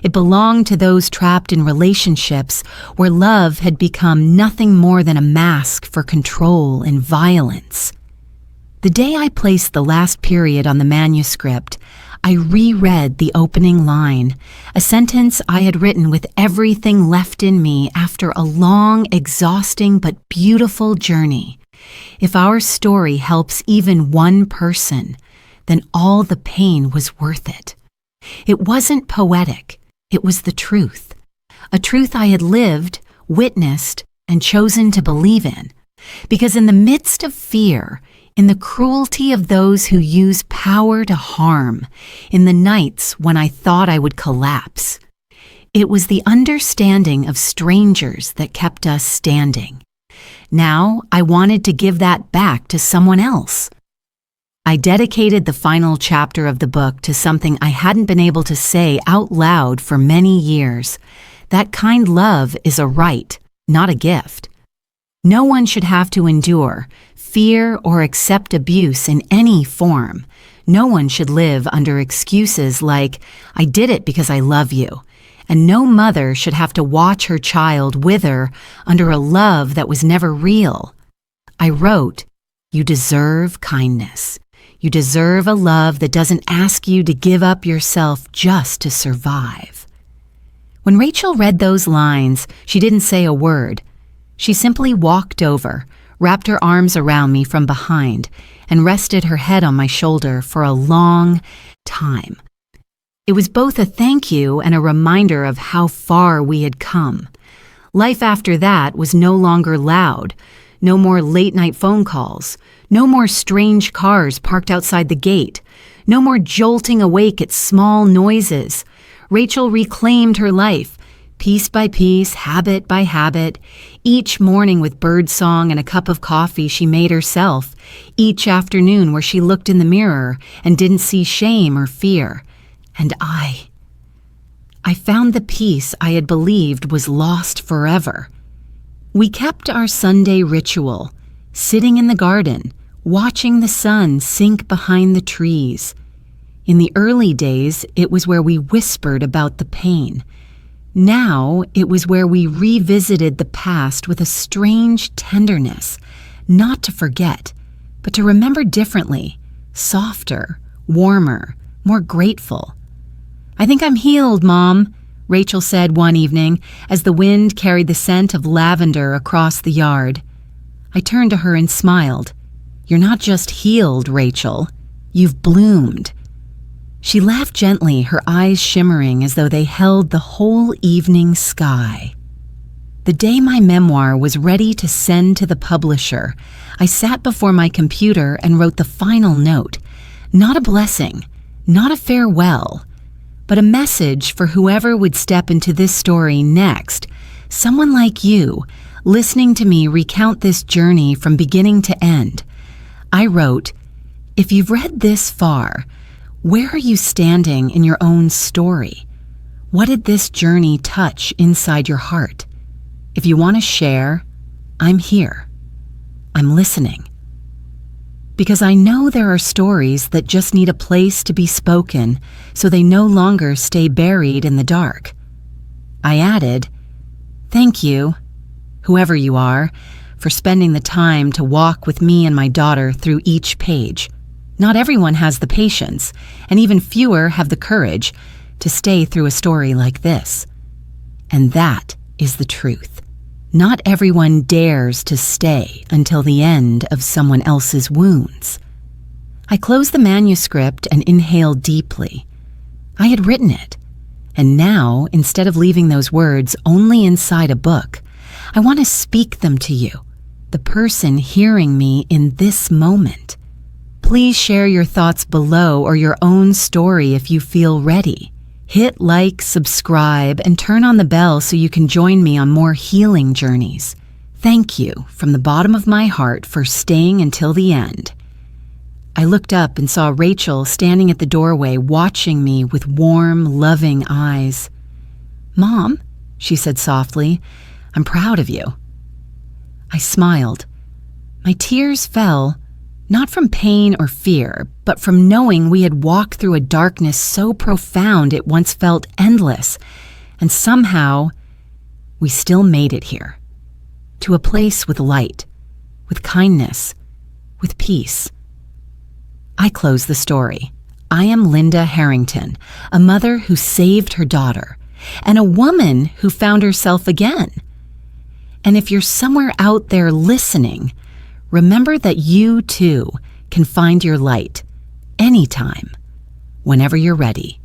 It belonged to those trapped in relationships where love had become nothing more than a mask for control and violence. The day I placed the last period on the manuscript, I reread the opening line, a sentence I had written with everything left in me after a long, exhausting but beautiful journey. If our story helps even one person, then all the pain was worth it. It wasn't poetic, it was the truth. A truth I had lived, witnessed, and chosen to believe in. Because in the midst of fear, in the cruelty of those who use power to harm, in the nights when I thought I would collapse, it was the understanding of strangers that kept us standing. Now I wanted to give that back to someone else. I dedicated the final chapter of the book to something I hadn't been able to say out loud for many years. That kind love is a right, not a gift. No one should have to endure, fear, or accept abuse in any form. No one should live under excuses like, I did it because I love you. And no mother should have to watch her child wither under a love that was never real. I wrote, you deserve kindness. You deserve a love that doesn't ask you to give up yourself just to survive. When Rachel read those lines, she didn't say a word. She simply walked over, wrapped her arms around me from behind, and rested her head on my shoulder for a long time. It was both a thank you and a reminder of how far we had come. Life after that was no longer loud, no more late-night phone calls, no more strange cars parked outside the gate, no more jolting awake at small noises. Rachel reclaimed her life, piece by piece, habit by habit, each morning with birdsong and a cup of coffee she made herself, each afternoon where she looked in the mirror and didn't see shame or fear. And I found the peace I had believed was lost forever. We kept our Sunday ritual, sitting in the garden, watching the sun sink behind the trees. In the early days, it was where we whispered about the pain. Now, it was where we revisited the past with a strange tenderness, not to forget, but to remember differently, softer, warmer, more grateful. I think I'm healed, Mom, Rachel said one evening as the wind carried the scent of lavender across the yard. I turned to her and smiled. You're not just healed, Rachel. You've bloomed. She laughed gently, her eyes shimmering as though they held the whole evening sky. The day my memoir was ready to send to the publisher, I sat before my computer and wrote the final note. Not a blessing, not a farewell, but a message for whoever would step into this story next, someone like you, listening to me recount this journey from beginning to end. I wrote, if you've read this far, where are you standing in your own story? What did this journey touch inside your heart? If you want to share, I'm here. I'm listening. because I know there are stories that just need a place to be spoken so they no longer stay buried in the dark. I added, "Thank you, whoever you are, for spending the time to walk with me and my daughter through each page. Not everyone has the patience, and even fewer have the courage to stay through a story like this. And that is the truth. Not everyone dares to stay until the end of someone else's wounds." I closed the manuscript and inhaled deeply. I had written it, and now, instead of leaving those words only inside a book, I want to speak them to you, the person hearing me in this moment. Please share your thoughts below or your own story if you feel ready. Hit like, subscribe, and turn on the bell so you can join me on more healing journeys. Thank you from the bottom of my heart for staying until the end. I looked up and saw Rachel standing at the doorway watching me with warm, loving eyes. "Mom," she said softly, "I'm proud of you." I smiled. My tears fell, not from pain or fear, but from knowing we had walked through a darkness so profound it once felt endless, and somehow we still made it here, to a place with light, with kindness, with peace. I close the story. I am Linda Harrington, a mother who saved her daughter, and a woman who found herself again. And if you're somewhere out there listening, remember that you too can find your light anytime, whenever you're ready.